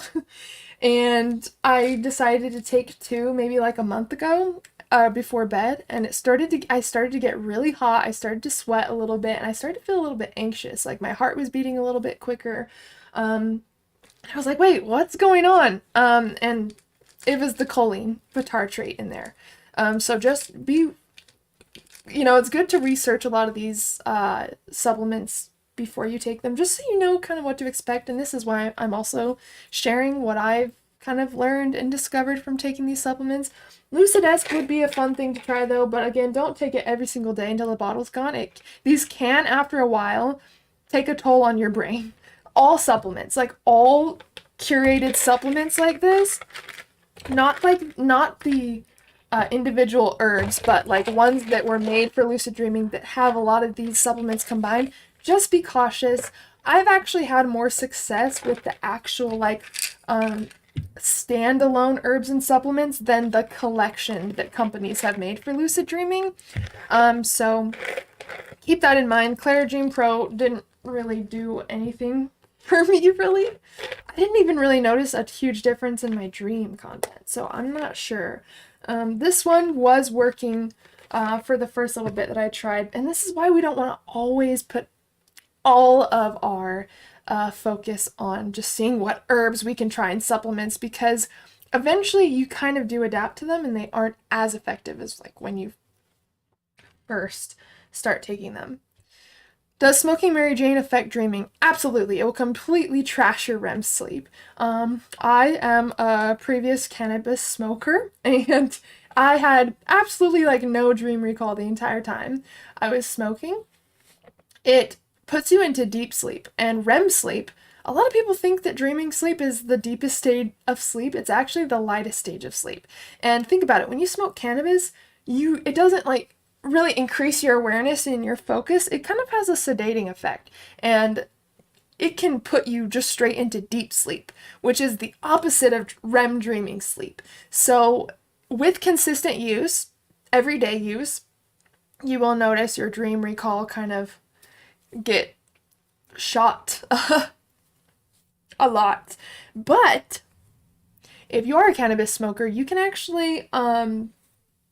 and I decided to take 2 maybe like a month ago before bed, and I started to get really hot. I started to sweat a little bit and I started to feel a little bit anxious. Like my heart was beating a little bit quicker. I was like, wait, what's going on? And it was the choline bitartrate in there. So just be, it's good to research a lot of these supplements before you take them, just so you know kind of what to expect. And this is why I'm also sharing what I've kind of learned and discovered from taking these supplements. Lucidesc would be a fun thing to try though, but again, don't take it every single day until the bottle's gone. These can, after a while, take a toll on your brain. All supplements, like all curated supplements like this, not the individual herbs, but like ones that were made for lucid dreaming that have a lot of these supplements combined, just be cautious. I've actually had more success with the actual like standalone herbs and supplements than the collection that companies have made for lucid dreaming. So keep that in mind. Claridream Pro didn't really do anything for me, really. I didn't even really notice a huge difference in my dream content, so I'm not sure. This one was working for the first little bit that I tried, and this is why we don't want to always put all of our focus on just seeing what herbs we can try in supplements, because eventually you kind of do adapt to them and they aren't as effective as like when you first start taking them. Does smoking Mary Jane affect dreaming? Absolutely. It will completely trash your REM sleep. I am a previous cannabis smoker, and I had absolutely like no dream recall the entire time I was smoking. It puts you into deep sleep, and REM sleep, a lot of people think that dreaming sleep is the deepest stage of sleep. It's actually the lightest stage of sleep. And think about it, when you smoke cannabis, it doesn't like really increase your awareness and your focus. It kind of has a sedating effect, and it can put you just straight into deep sleep, which is the opposite of REM dreaming sleep. So with consistent use, everyday use, you will notice your dream recall kind of get shot a lot. But if you're a cannabis smoker, you can actually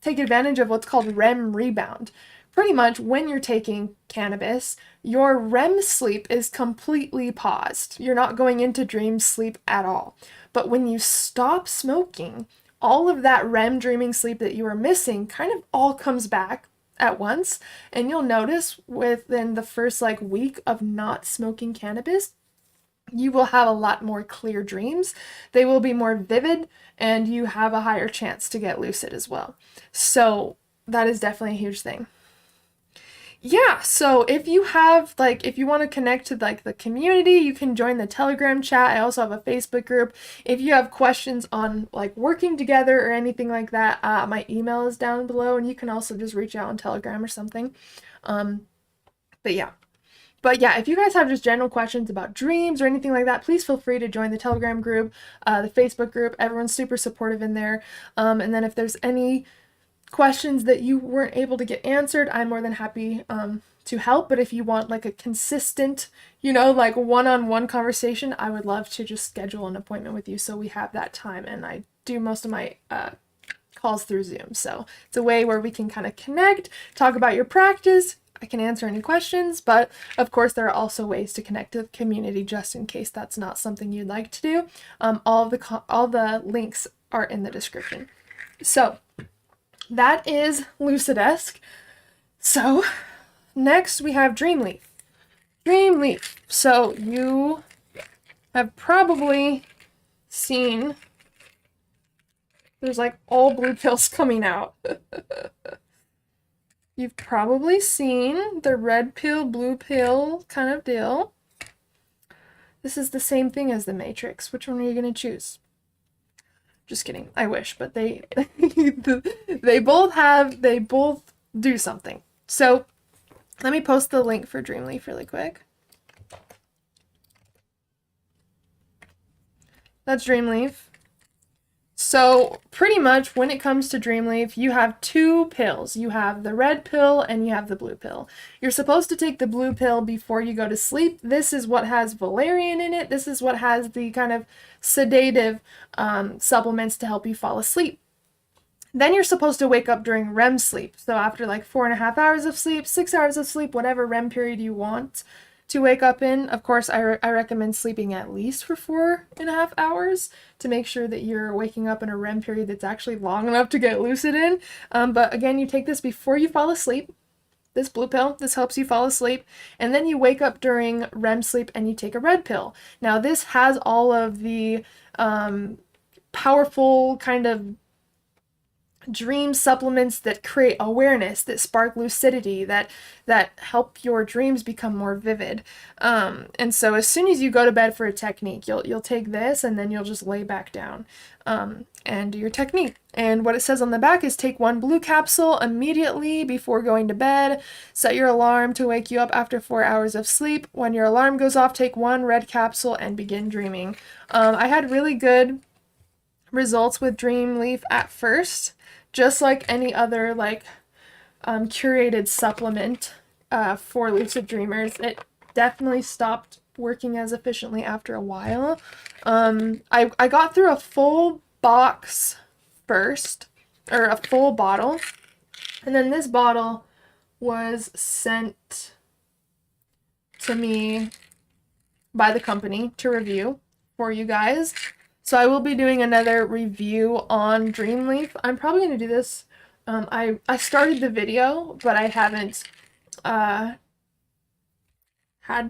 take advantage of what's called REM rebound. Pretty much when you're taking cannabis, your REM sleep is completely paused. You're not going into dream sleep at all. But when you stop smoking, all of that REM dreaming sleep that you were missing kind of all comes back at once. And you'll notice within the first like week of not smoking cannabis, you will have a lot more clear dreams. They will be more vivid, and you have a higher chance to get lucid as well. So that is definitely a huge thing. Yeah, so if you want to connect to like the community, you can join the Telegram chat. I also have a Facebook group. If you have questions on like working together or anything like that, my email is down below, and you can also just reach out on Telegram or something. But yeah, if you guys have just general questions about dreams or anything like that, please feel free to join the Telegram group, the Facebook group. Everyone's super supportive in there. And then if there's any questions that you weren't able to get answered, I'm more than happy to help. But if you want like a consistent, like one-on-one conversation, I would love to just schedule an appointment with you so we have that time. And I do most of my calls through Zoom. So it's a way where we can kind of connect, talk about your practice. I can answer any questions, but of course there are also ways to connect to the community just in case that's not something you'd like to do. All the links are in the description. So that is Lucidesc. So next we have Dreamleaf. Dreamleaf. So you have probably seen there's like all blue pills coming out. you've probably seen the red pill, blue pill kind of deal. This is the same thing as the Matrix. Which one are you going to choose? Just kidding. I wish, but they they both do something. So let me post the link for Dreamleaf really quick. That's Dreamleaf. So pretty much when it comes to Dreamleaf, you have two pills. You have the red pill and you have the blue pill. You're supposed to take the blue pill before you go to sleep. This is what has valerian in it. This is what has the kind of sedative supplements to help you fall asleep. Then you're supposed to wake up during REM sleep. So after like 4.5 hours of sleep, 6 hours of sleep, whatever REM period you want to wake up in. Of course, I recommend sleeping at least for 4.5 hours to make sure that you're waking up in a REM period that's actually long enough to get lucid in. But again, you take this before you fall asleep. This blue pill, this helps you fall asleep. And then you wake up during REM sleep and you take a red pill. Now this has all of the powerful kind of dream supplements that create awareness, that spark lucidity, that help your dreams become more vivid. And so as soon as you go to bed for a technique, you'll take this and then you'll just lay back down and do your technique. And what it says on the back is take 1 blue capsule immediately before going to bed. Set your alarm to wake you up after 4 hours of sleep. When your alarm goes off, take 1 red capsule and begin dreaming. I had really good results with Dreamleaf at first. Just like any other like curated supplement for lucid dreamers, it definitely stopped working as efficiently after a while. I got through a full box first, or a full bottle, and then this bottle was sent to me by the company to review for you guys. So I will be doing another review on Dreamleaf. I'm probably going to do this. I started the video, but I haven't had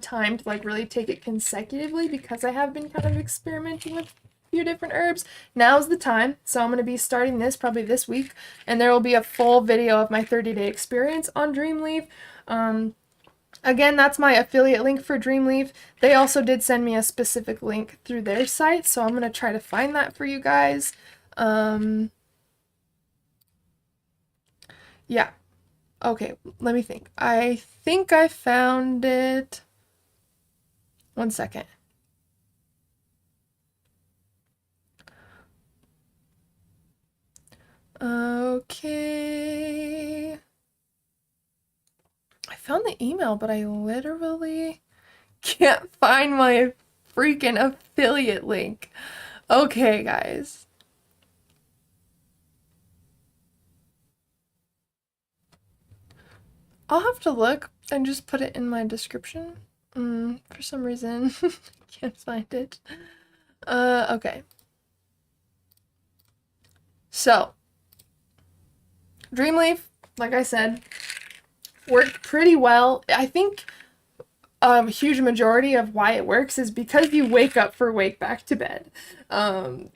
time to like really take it consecutively because I have been kind of experimenting with a few different herbs. Now's the time. So I'm going to be starting this probably this week, and there will be a full video of my 30-day experience on Dreamleaf. Again, that's my affiliate link for Dreamleaf. They also did send me a specific link through their site, so I'm going to try to find that for you guys. Yeah. Okay, let me think. I think I found it. 1 second. Okay. I found the email, but I literally can't find my freaking affiliate link. Okay, guys. I'll have to look and just put it in my description. For some reason, can't find it. Okay. So, Dreamleaf, like I said, worked pretty well. I think a huge majority of why it works is because you wake up for wake back to bed.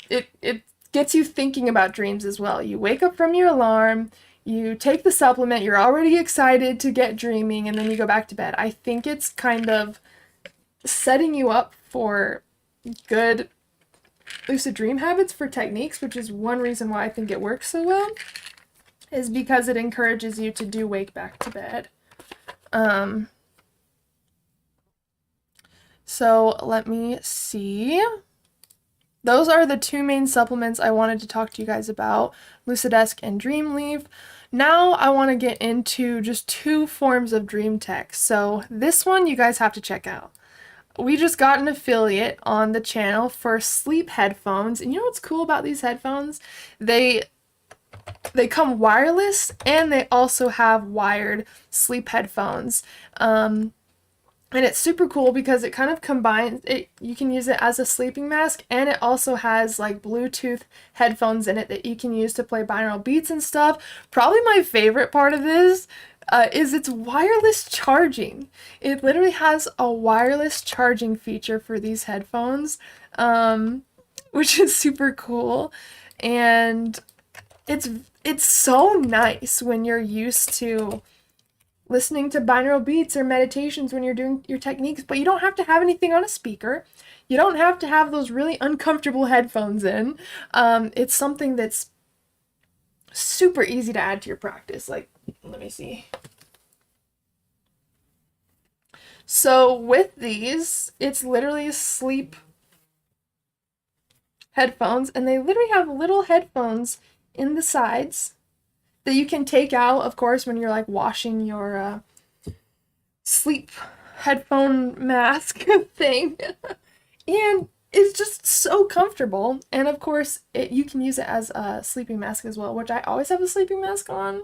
It gets you thinking about dreams as well. You wake up from your alarm, you take the supplement, you're already excited to get dreaming, and then you go back to bed. I think it's kind of setting you up for good lucid dream habits for techniques, which is one reason why I think it works so well, is because it encourages you to do wake back to bed. So let me see. Those are the 2 main supplements I wanted to talk to you guys about, Lucidesc and Dreamleaf. Now I want to get into just 2 forms of dream tech. So this one you guys have to check out. We just got an affiliate on the channel for sleep headphones. And you know what's cool about these headphones? They come wireless, and they also have wired sleep headphones. And it's super cool because it kind of combines it. You can use it as a sleeping mask, and it also has like Bluetooth headphones in it that you can use to play binaural beats and stuff. Probably my favorite part of this is its wireless charging. It literally has a wireless charging feature for these headphones, which is super cool. And it's so nice when you're used to listening to binaural beats or meditations when you're doing your techniques, but you don't have to have anything on a speaker. You don't have to have those really uncomfortable headphones in. It's something that's super easy to add to your practice. Like, let me see. So with these, it's literally sleep headphones, and they literally have little headphones in the sides that you can take out, of course, when you're like washing your sleep headphone mask thing. And it's just so comfortable. And of course, you can use it as a sleeping mask as well, which I always have a sleeping mask on.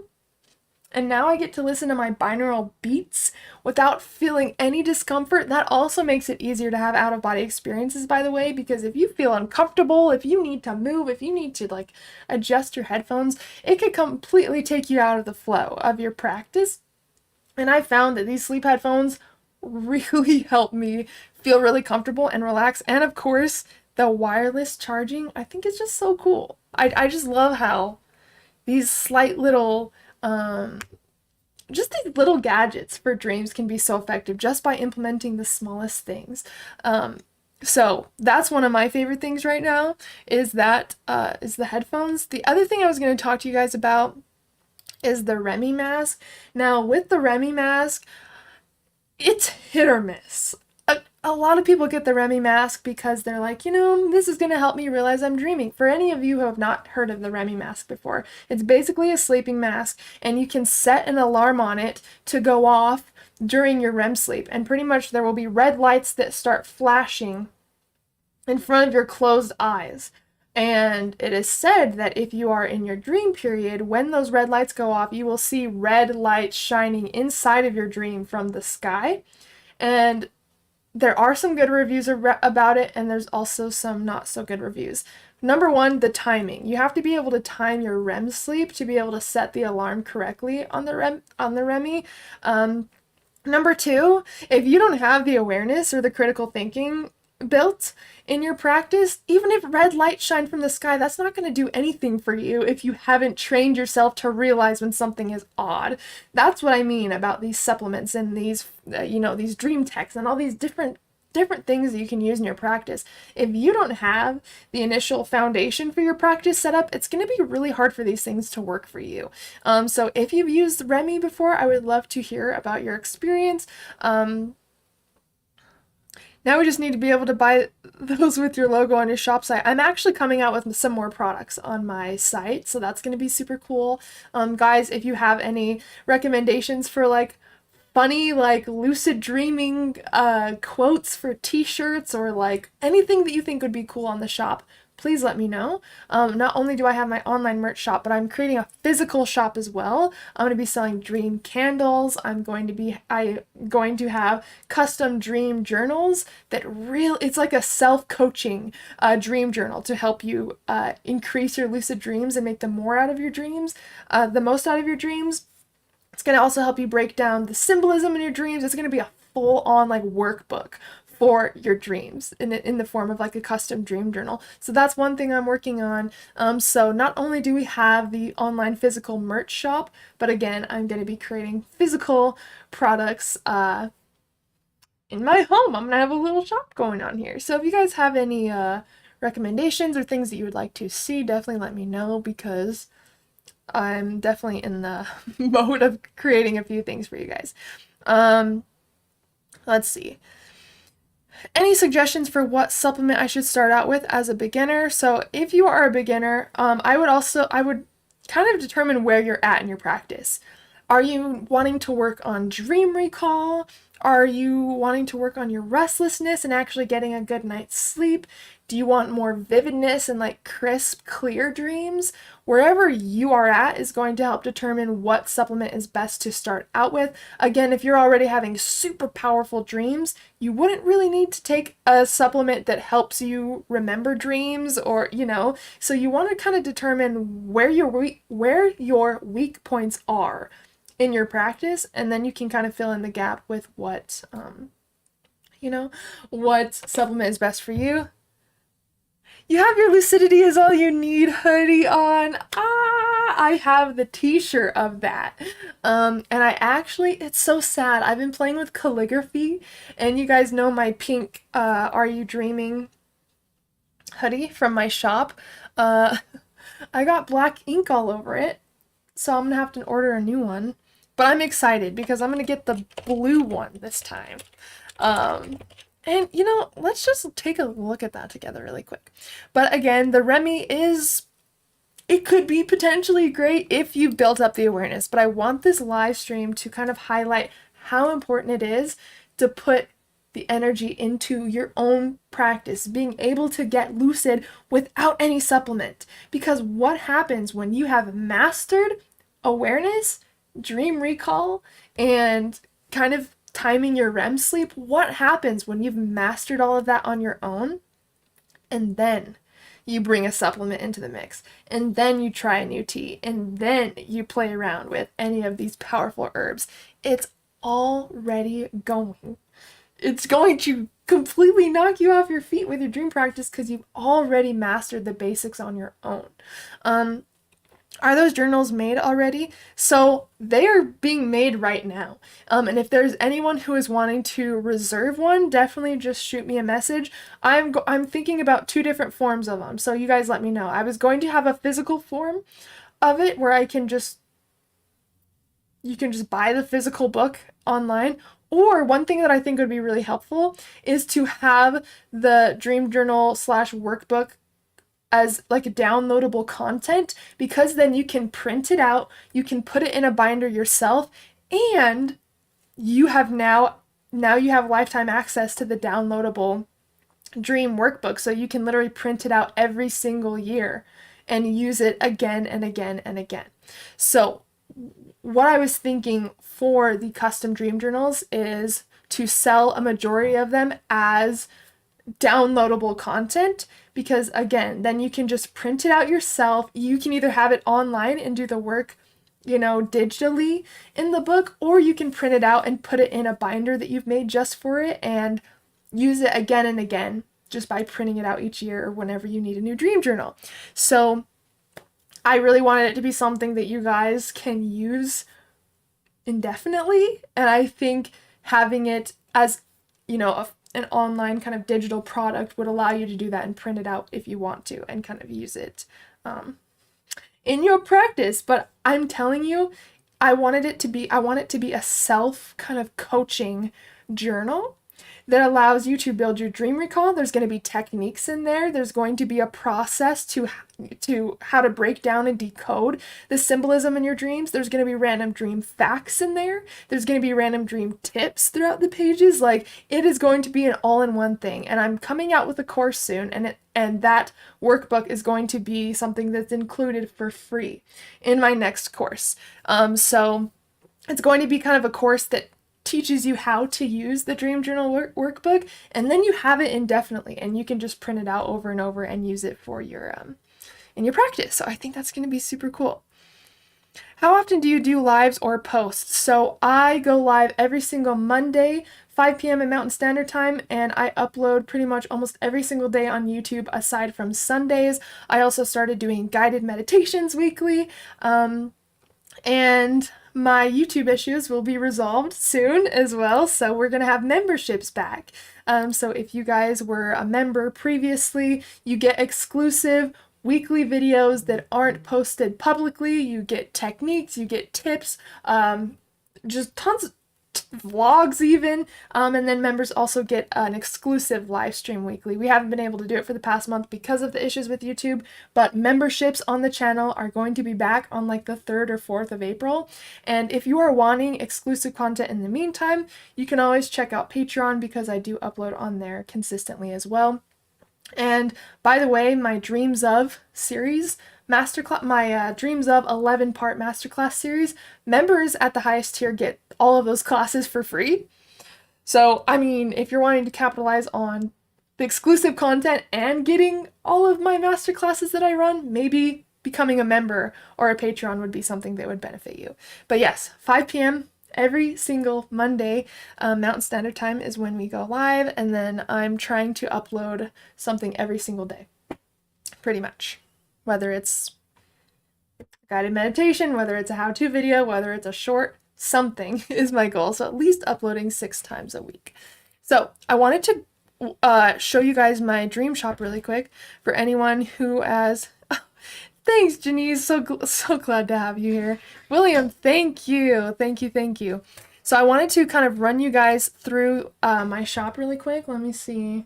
And now I get to listen to my binaural beats without feeling any discomfort. That also makes it easier to have out-of-body experiences, by the way, because if you feel uncomfortable, if you need to move, if you need to like adjust your headphones, it could completely take you out of the flow of your practice. And I found that these sleep headphones really help me feel really comfortable and relaxed. And of course, the wireless charging, I think is just so cool. I just love how these slight little just these little gadgets for dreams can be so effective just by implementing the smallest things. So that's one of my favorite things right now is that is the headphones. The other thing I was going to talk to you guys about is the 𝒚𝒔 mask. Now with the 𝒚𝒔 mask, it's hit or miss. A lot of people get the 𝒚𝒔 mask because they're like, you know, this is going to help me realize I'm dreaming. For any of you who have not heard of the 𝒚𝒔 mask before, it's basically a sleeping mask, and you can set an alarm on it to go off during your REM sleep. And pretty much there will be red lights that start flashing in front of your closed eyes. And it is said that if you are in your dream period, when those red lights go off, you will see red lights shining inside of your dream from the sky. And there are some good reviews about it, and there's also some not so good reviews. Number one, the timing. You have to be able to time your REM sleep to be able to set the alarm correctly on the 𝒚𝒔. Number two, if you don't have the awareness or the critical thinking built in your practice, even if red lights shine from the sky, that's not going to do anything for you if you haven't trained yourself to realize when something is odd. That's what I mean about these supplements and these, these dream techs and all these different things that you can use in your practice. If you don't have the initial foundation for your practice set up, it's going to be really hard for these things to work for you. So if you've used 𝒚𝒔 before, I would love to hear about your experience. Now we just need to be able to buy those with your logo on your shop site. I'm actually coming out with some more products on my site, so that's going to be super cool. Guys, if you have any recommendations for like funny like lucid dreaming quotes for t-shirts or like anything that you think would be cool on the shop, please let me know. Not only do I have my online merch shop, but I'm creating a physical shop as well. I'm going to be selling dream candles. I'm going to have custom dream journals that it's like a self-coaching dream journal to help you increase your lucid dreams and make the most out of your dreams. It's going to also help you break down the symbolism in your dreams. It's going to be a full-on like workbook for your dreams in the form of like a custom dream journal. So that's one thing I'm working on. So not only do we have the online physical merch shop, but again, I'm going to be creating physical products in my home. I'm going to have a little shop going on here. So if you guys have any recommendations or things that you would like to see, definitely let me know, because I'm definitely in the mode of creating a few things for you guys. Let's see. Any suggestions for what supplement I should start out with as a beginner? So if you are a beginner, I would kind of determine where you're at in your practice. Are you wanting to work on dream recall? Are you wanting to work on your restlessness and actually getting a good night's sleep? Do you want more vividness and like crisp, clear dreams? Wherever you are at is going to help determine what supplement is best to start out with. Again, if you're already having super powerful dreams, you wouldn't really need to take a supplement that helps you remember dreams, or, so you want to kind of determine where your weak points are in your practice, and then you can kind of fill in the gap with what supplement is best for you. You have your Lucidity is all you need hoodie on. I have the t-shirt of that. And I actually, it's so sad. I've been playing with calligraphy, and you guys know my pink Are You Dreaming hoodie from my shop. I got black ink all over it, so I'm gonna have to order a new one. But I'm excited because I'm gonna get the blue one this time. And you know, let's just take a look at that together really quick. But again, the Remy is, it could be potentially great if you built up the awareness, but I want this live stream to kind of highlight how important it is to put the energy into your own practice, being able to get lucid without any supplement. Because what happens when you have mastered awareness, dream recall, and kind of timing your REM sleep, what happens when you've mastered all of that on your own, and then you bring a supplement into the mix, and then you try a new tea, and then you play around with any of these powerful herbs? It's already going. It's going to completely knock you off your feet with your dream practice because you've already mastered the basics on your own. Are those journals made already? So they are being made right now. And if there's anyone who is wanting to reserve one, definitely just shoot me a message. I'm thinking about 2 different forms of them, so you guys let me know. I was going to have a physical form of it where you can just buy the physical book online. Or one thing that I think would be really helpful is to have the dream journal / workbook as like a downloadable content, because then you can print it out, you can put it in a binder yourself, and you have now you have lifetime access to the downloadable dream workbook, so you can literally print it out every single year and use it again and again and again. So what I was thinking for the custom dream journals is to sell a majority of them as downloadable content, because again, then you can just print it out yourself. You can either have it online and do the work, digitally in the book, or you can print it out and put it in a binder that you've made just for it and use it again and again just by printing it out each year or whenever you need a new dream journal. So I really wanted it to be something that you guys can use indefinitely, and I think having it as, an online kind of digital product would allow you to do that and print it out if you want to and kind of use it in your practice. But I'm telling you, I want it to be a self kind of coaching journal that allows you to build your dream recall. There's going to be techniques in there. There's going to be a process to how to break down and decode the symbolism in your dreams. There's going to be random dream facts in there. There's going to be random dream tips throughout the pages. Like, it is going to be an all-in-one thing. And I'm coming out with a course soon, and that workbook is going to be something that's included for free in my next course. So it's going to be kind of a course that teaches you how to use the dream journal workbook, and then you have it indefinitely, and you can just print it out over and over and use it for your in your practice. So I think that's going to be super cool. How often do you do lives or posts? So I go live every single Monday, 5 p.m. in Mountain Standard Time, and I upload pretty much almost every single day on YouTube aside from Sundays. I also started doing guided meditations weekly, and my YouTube issues will be resolved soon as well, so we're going to have memberships back. So if you guys were a member previously, you get exclusive weekly videos that aren't posted publicly. You get techniques, you get tips, just tons of vlogs even, and then members also get an exclusive live stream weekly. We haven't been able to do it for the past month because of the issues with YouTube, but memberships on the channel are going to be back on like the 3rd or 4th of April. And if you are wanting exclusive content in the meantime, you can always check out Patreon, because I do upload on there consistently as well. And by the way, my Dreams of series masterclass, my Dreams of 11-part masterclass series, members at the highest tier get all of those classes for free. So, I mean, if you're wanting to capitalize on the exclusive content and getting all of my masterclasses that I run, maybe becoming a member or a Patreon would be something that would benefit you. But yes, 5 p.m. every single Monday, Mountain Standard Time is when we go live, and then I'm trying to upload something every single day, pretty much. Whether it's guided meditation, whether it's a how-to video, whether it's a short, something is my goal. So at least uploading 6 times a week. So I wanted to show you guys my dream shop really quick for anyone who has... Thanks, Janice. So glad to have you here. William, thank you. Thank you. Thank you. So I wanted to kind of run you guys through my shop really quick. Let me see.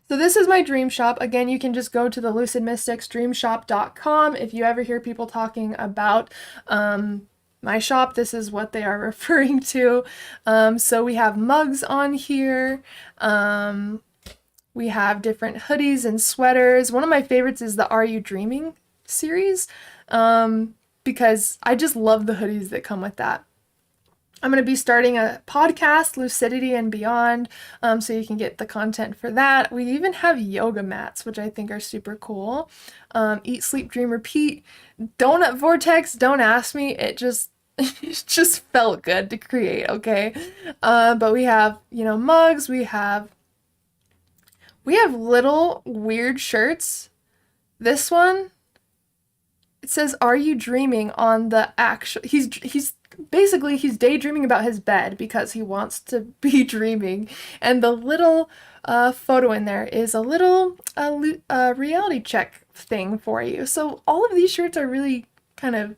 So this is my dream shop. Again, you can just go to the lucidmysticsdreamshop.com. If you ever hear people talking about my shop, this is what they are referring to. So we have mugs on here. We have different hoodies and sweaters. One of my favorites is the Are You Dreaming series, because I just love the hoodies that come with that. I'm going to be starting a podcast, Lucidity and Beyond, so you can get the content for that. We even have yoga mats, which I think are super cool. Eat, Sleep, Dream, Repeat. Donut Vortex, don't ask me. It just felt good to create, okay? But we have, mugs. We have little weird shirts. This one, it says, "Are you dreaming?" on the actual, he's daydreaming about his bed because he wants to be dreaming. And the little photo in there is a little reality check thing for you. So all of these shirts are really kind of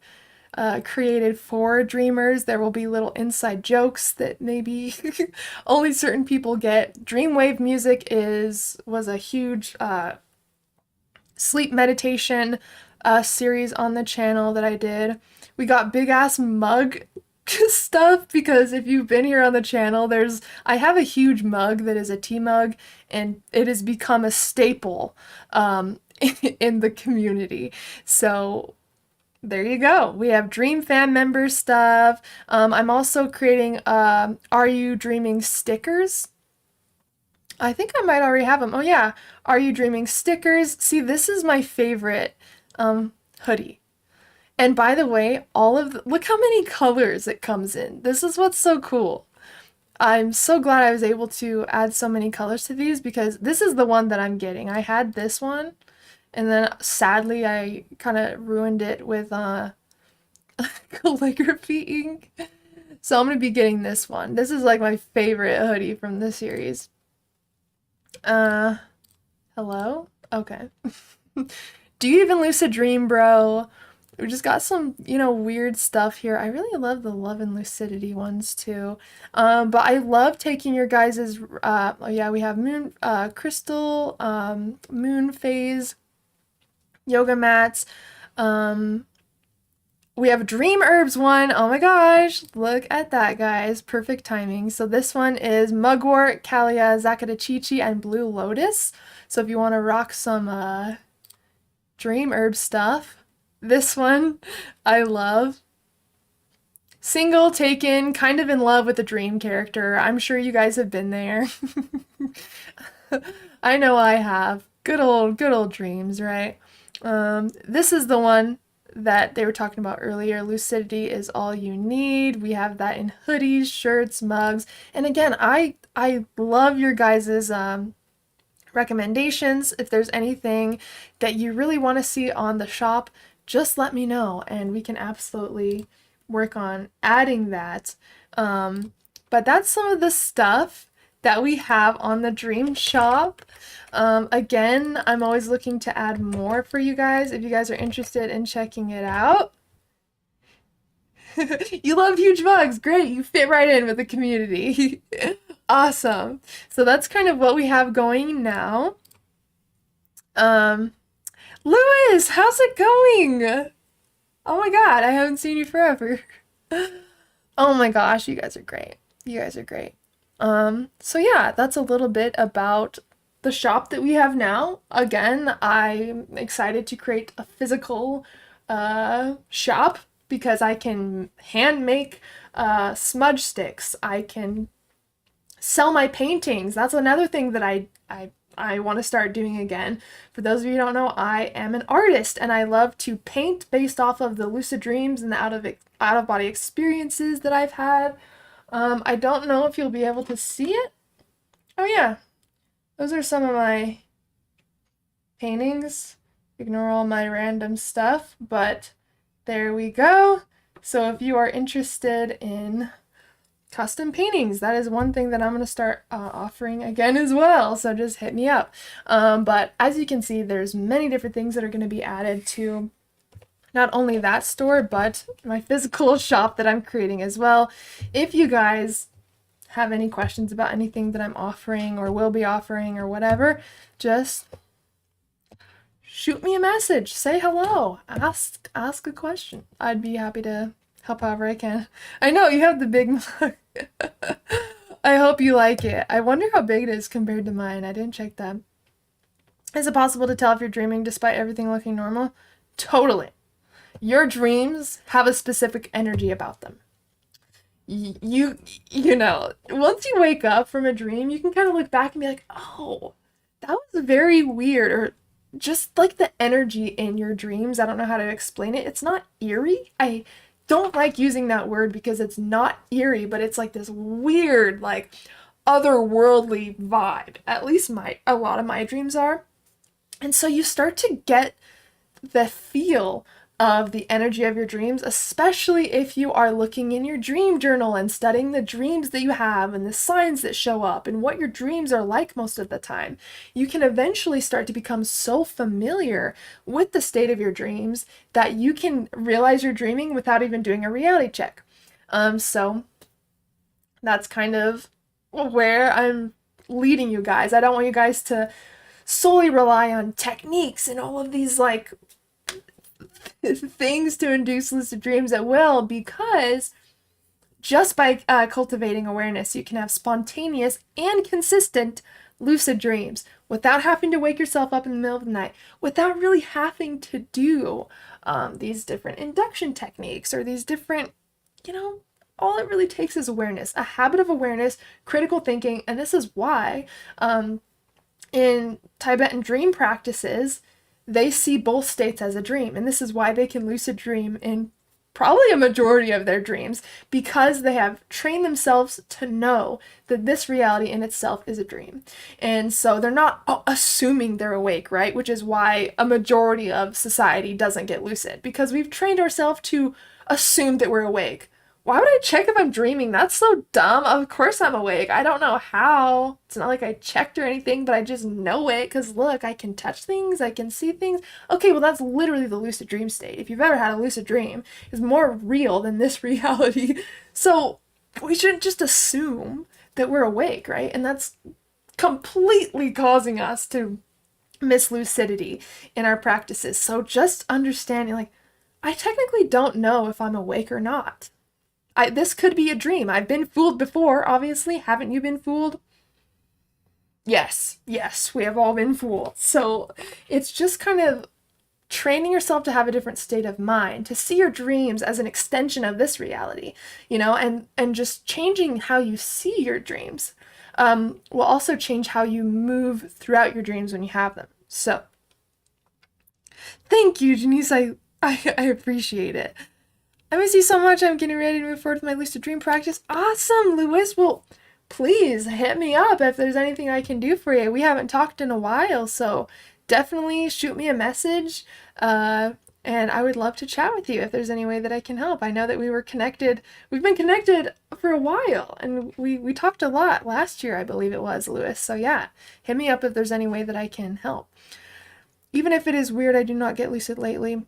created for dreamers. There will be little inside jokes that maybe only certain people get. Dreamwave music was a huge sleep meditation series on the channel that I did. We got big ass mug stuff because if you've been here on the channel, I have a huge mug that is a tea mug, and it has become a staple in the community. So there you go. We have Dream fan member stuff. I'm also creating Are You Dreaming stickers. I think I might already have them. Oh yeah, Are You Dreaming stickers. See, this is my favorite hoodie. And by the way, look how many colors it comes in. This is what's so cool. I'm so glad I was able to add so many colors to these because this is the one that I'm getting. I had this one, and then sadly I kind of ruined it with calligraphy ink. So I'm going to be getting this one. This is like my favorite hoodie from the series. Hello? Okay. Do you even lucid dream, bro? We just got some, weird stuff here. I really love the Love and Lucidity ones too. But I love taking your guys's, oh yeah, we have moon, crystal, moon phase, yoga mats. We have Dream Herbs one. Oh my gosh, look at that, guys. Perfect timing. So this one is Mugwort, Kaliz Zacatechichi, and Blue Lotus. So if you want to rock some Dream Herb stuff, this one I love. Single, taken, kind of in love with the dream character. I'm sure you guys have been there. I know I have. Good old dreams, right? This is the one that they were talking about earlier. Lucidity is all you need. We have that in hoodies, shirts, mugs. And again, I love your guys's recommendations. If there's anything that you really want to see on the shop, just let me know and we can absolutely work on adding that. But that's some of the stuff that we have on the Dream Shop. Again, I'm always looking to add more for you guys if you guys are interested in checking it out. You love huge mugs. Great, you fit right in with the community. Awesome. So that's kind of what we have going now. Lewis, how's it going? Oh my god, I haven't seen you forever. Oh my gosh, you guys are great. You guys are great. So yeah, that's a little bit about the shop that we have now. Again, I'm excited to create a physical shop because I can hand make smudge sticks. I can sell my paintings. That's another thing that I want to start doing again. For those of you who don't know, I am an artist and I love to paint based off of the lucid dreams and the out-of-body experiences that I've had. I don't know if you'll be able to see it. Oh yeah, those are some of my paintings. Ignore all my random stuff, but there we go. So if you are interested in custom paintings, that is one thing that I'm going to start offering again as well, so just hit me up. But as you can see, there's many different things that are going to be added to not only that store, but my physical shop that I'm creating as well. If you guys have any questions about anything that I'm offering or will be offering or whatever, just shoot me a message, say hello, ask a question. I'd be happy to help however I can. I know you have the big mug. I hope you like it. I wonder how big it is compared to mine. I didn't check that. Is it possible to tell if you're dreaming despite everything looking normal? Totally. Your dreams have a specific energy about them. You know, once you wake up from a dream, you can kind of look back and be like, oh, that was very weird, or just like the energy in your dreams. I don't know how to explain it. It's not eerie. I don't like using that word because it's not eerie, but it's like this weird, like otherworldly vibe. At least a lot of my dreams are. And so you start to get the feel of the energy of your dreams, especially if you are looking in your dream journal and studying the dreams that you have and the signs that show up and what your dreams are like most of the time. You can eventually start to become so familiar with the state of your dreams that you can realize you're dreaming without even doing a reality check. So that's kind of where I'm leading you guys. I don't want you guys to solely rely on techniques and all of these like things to induce lucid dreams at will, because just by cultivating awareness, you can have spontaneous and consistent lucid dreams without having to wake yourself up in the middle of the night, without really having to do these different induction techniques or these different, all it really takes is awareness, a habit of awareness, critical thinking. And this is why in Tibetan dream practices, they see both states as a dream. And this is why they can lucid dream in probably a majority of their dreams, because they have trained themselves to know that this reality in itself is a dream. And so they're not assuming they're awake, right? Which is why a majority of society doesn't get lucid, because we've trained ourselves to assume that we're awake. Why would I check if I'm dreaming? That's so dumb. Of course I'm awake. I don't know how. It's not like I checked or anything, but I just know it because look, I can touch things, I can see things. Okay, well that's literally the lucid dream state. If you've ever had a lucid dream, it's more real than this reality. So we shouldn't just assume that we're awake, right? And that's completely causing us to miss lucidity in our practices. So just understanding, like, I technically don't know if I'm awake or not. This could be a dream. I've been fooled before, obviously. Haven't you been fooled? Yes, we have all been fooled. So it's just kind of training yourself to have a different state of mind, to see your dreams as an extension of this reality, and just changing how you see your dreams will also change how you move throughout your dreams when you have them. So thank you, Janice. I appreciate it. I miss you so much. I'm getting ready to move forward with my lucid dream practice. Awesome, Lewis. Well, please hit me up if there's anything I can do for you. We haven't talked in a while, so definitely shoot me a message. And I would love to chat with you if there's any way that I can help. I know that we were connected. We've been connected for a while, and we talked a lot last year, I believe it was, Lewis. So yeah, hit me up if there's any way that I can help. Even if it is weird, I do not get lucid lately.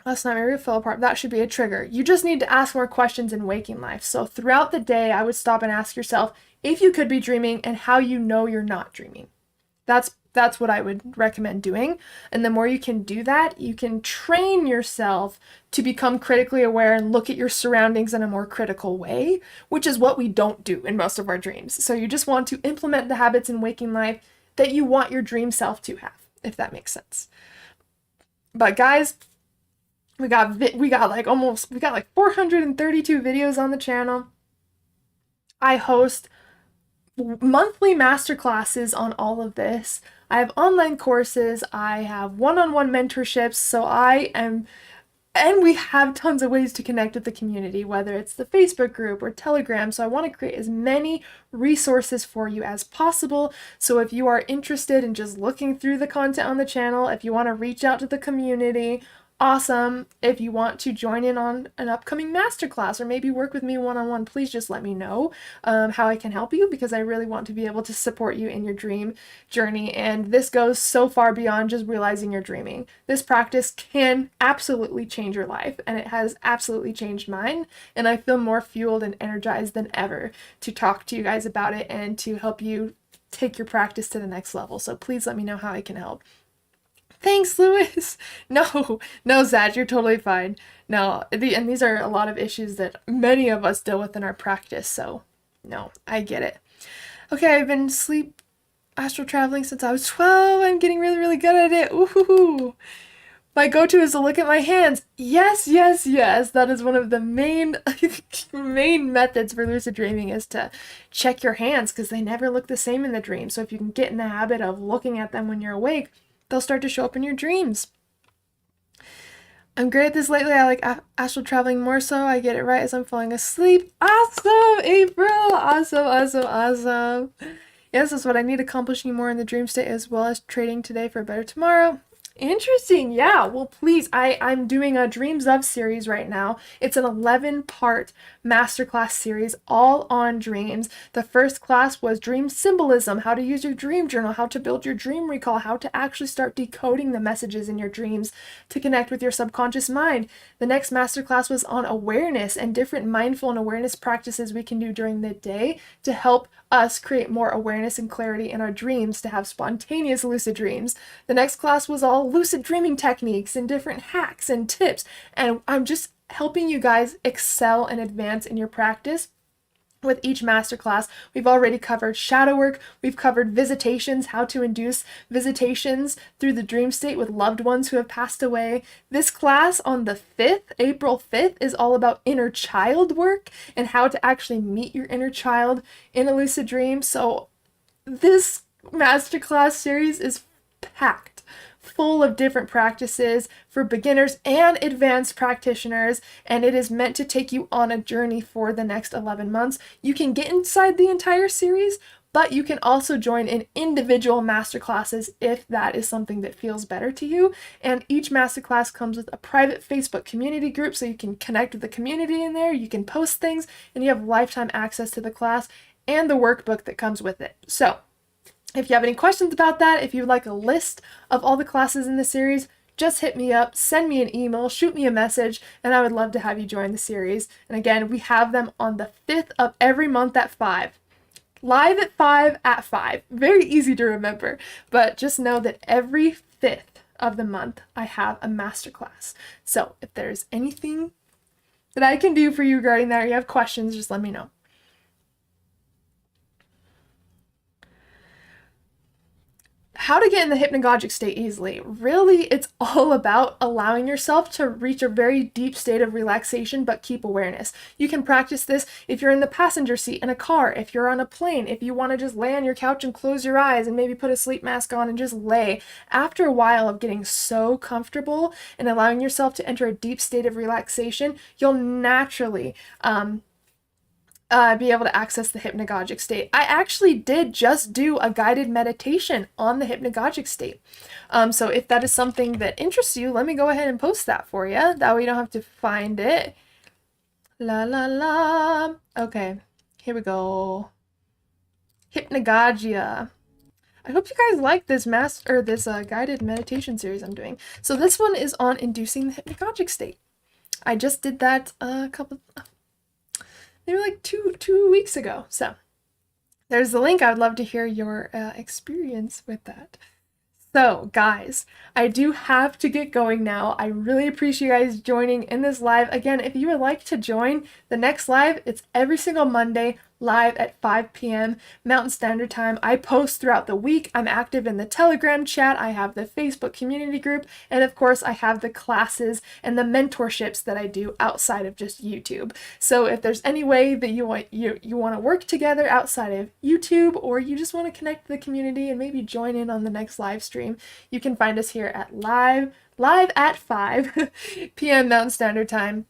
Last night my roof fell apart. That should be a trigger. You just need to ask more questions in waking life. So throughout the day, I would stop and ask yourself if you could be dreaming and how you know you're not dreaming. That's what I would recommend doing. And the more you can do that, you can train yourself to become critically aware and look at your surroundings in a more critical way, which is what we don't do in most of our dreams. So you just want to implement the habits in waking life that you want your dream self to have, if that makes sense. But guys, we got like 432 videos on the channel. I host monthly masterclasses on all of this. I have online courses. I have one-on-one mentorships. So I am And we have tons of ways to connect with the community, whether it's the Facebook group or Telegram. So I want to create as many resources for you as possible. So if you are interested in just looking through the content on the channel, if you want to reach out to the community, awesome. If you want to join in on an upcoming masterclass or maybe work with me one-on-one, please just let me know how I can help you, because I really want to be able to support you in your dream journey. And this goes so far beyond just realizing you're dreaming. This practice can absolutely change your life, and it has absolutely changed mine. And I feel more fueled and energized than ever to talk to you guys about it and to help you take your practice to the next level. So please let me know how I can help. Thanks, Lewis. No, Zach, you're totally fine. No, and these are a lot of issues that many of us deal with in our practice, so no, I get it. Okay, I've been sleep astral traveling since I was 12. I'm getting really, really good at it. Ooh. My go-to is to look at my hands. Yes. That is one of the main methods for lucid dreaming, is to check your hands, because they never look the same in the dream. So if you can get in the habit of looking at them when you're awake, they'll start to show up in your dreams. I'm great at this lately. I like astral traveling more so. I get it right as I'm falling asleep. Awesome, April. Awesome. Yes, that's what I need, accomplishing more in the dream state as well as trading today for a better tomorrow. Interesting. Yeah, well, please, I'm doing a Dreams of series right now. It's an 11-part masterclass series all on dreams. The first class was dream symbolism, how to use your dream journal, how to build your dream recall, how to actually start decoding the messages in your dreams to connect with your subconscious mind. The next masterclass was on awareness and different mindful and awareness practices we can do during the day to help us create more awareness and clarity in our dreams to have spontaneous lucid dreams. The next class was all lucid dreaming techniques and different hacks and tips, and I'm just helping you guys excel and advance in your practice. With each masterclass, we've already covered shadow work, we've covered visitations, how to induce visitations through the dream state with loved ones who have passed away. This class on the 5th, April 5th, is all about inner child work and how to actually meet your inner child in a lucid dream. So this masterclass series is packed full of different practices for beginners and advanced practitioners, and it is meant to take you on a journey for the next 11 months. You can get inside the entire series, but you can also join in individual masterclasses if that is something that feels better to you. And each masterclass comes with a private Facebook community group, so you can connect with the community in there, you can post things, and you have lifetime access to the class and the workbook that comes with it. So if you have any questions about that, if you would like a list of all the classes in the series, just hit me up, send me an email, shoot me a message, and I would love to have you join the series. And again, we have them on the 5th of every month at 5. Live at 5 at 5. Very easy to remember, but just know that every 5th of the month I have a masterclass. So if there's anything that I can do for you regarding that, or you have questions, just let me know. How to get in the hypnagogic state easily. Really, it's all about allowing yourself to reach a very deep state of relaxation, but keep awareness. You can practice this if you're in the passenger seat in a car, if you're on a plane, if you want to just lay on your couch and close your eyes and maybe put a sleep mask on and just lay. After a while of getting so comfortable and allowing yourself to enter a deep state of relaxation, you'll naturally be able to access the hypnagogic state. I actually did just do a guided meditation on the hypnagogic state. So if that is something that interests you, let me go ahead and post that for you. That way you don't have to find it. La la la. Okay, here we go. Hypnagogia. I hope you guys like this guided meditation series I'm doing. So this one is on inducing the hypnagogic state. I just did that maybe like two weeks ago. So there's the link. I would love to hear your experience with that. So guys, I do have to get going now. I really appreciate you guys joining in this live. Again, if you would like to join the next live, it's every single Monday, live at 5 p.m. Mountain Standard Time. I post throughout the week. I'm active in the Telegram chat. I have the Facebook community group. And of course, I have the classes and the mentorships that I do outside of just YouTube. So if there's any way that you want to work together outside of YouTube, or you just want to connect to the community and maybe join in on the next live stream, you can find us here at live at 5 p.m. Mountain Standard Time.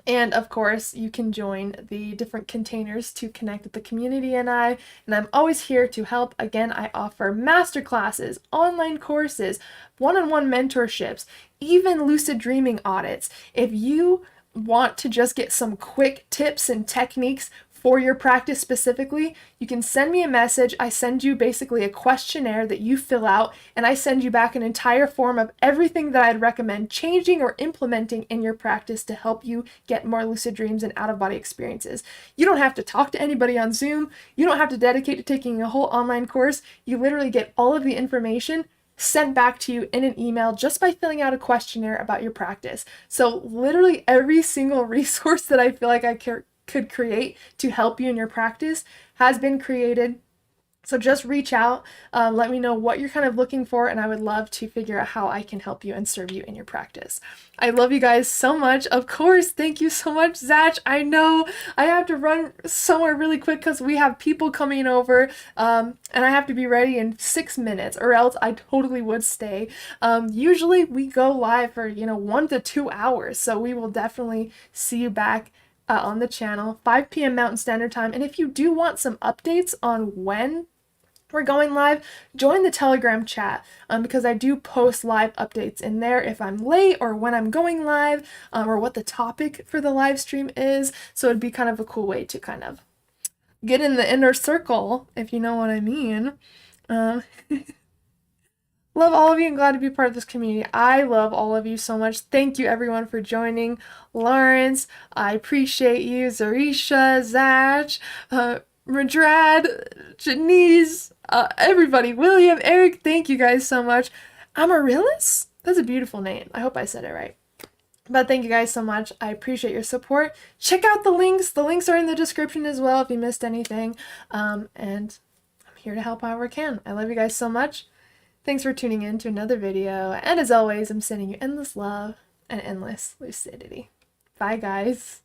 And of course, you can join the different containers to connect with the community and I'm always here to help. Again, I offer masterclasses, online courses, one-on-one mentorships, even lucid dreaming audits. If you want to just get some quick tips and techniques for your practice specifically, you can send me a message. I send you basically a questionnaire that you fill out, and I send you back an entire form of everything that I'd recommend changing or implementing in your practice to help you get more lucid dreams and out-of-body experiences. You don't have to talk to anybody on Zoom. You don't have to dedicate to taking a whole online course. You literally get all of the information sent back to you in an email just by filling out a questionnaire about your practice. So literally every single resource that I feel like I could create to help you in your practice has been created. So just reach out, let me know what you're kind of looking for, and I would love to figure out how I can help you and serve you in your practice. I love you guys so much. Of course, thank you so much, Zach. I know I have to run somewhere really quick because we have people coming over, and I have to be ready in 6 minutes, or else I totally would stay. Usually we go live for 1 to 2 hours, so we will definitely see you back on the channel, 5 p.m. Mountain Standard Time. And if you do want some updates on when we're going live, join the Telegram chat, because I do post live updates in there if I'm late or when I'm going live, or what the topic for the live stream is. So it'd be kind of a cool way to kind of get in the inner circle, if you know what I mean. Love all of you and glad to be part of this community. I love all of you so much. Thank you everyone for joining. Lawrence, I appreciate you. Zarisha, Zach, Madrad, Janice, everybody. William, Eric, thank you guys so much. Amaryllis? That's a beautiful name. I hope I said it right. But thank you guys so much. I appreciate your support. Check out the links. The links are in the description as well if you missed anything. And I'm here to help however I can. I love you guys so much. Thanks for tuning in to another video, and as always, I'm sending you endless love and endless lucidity. Bye, guys.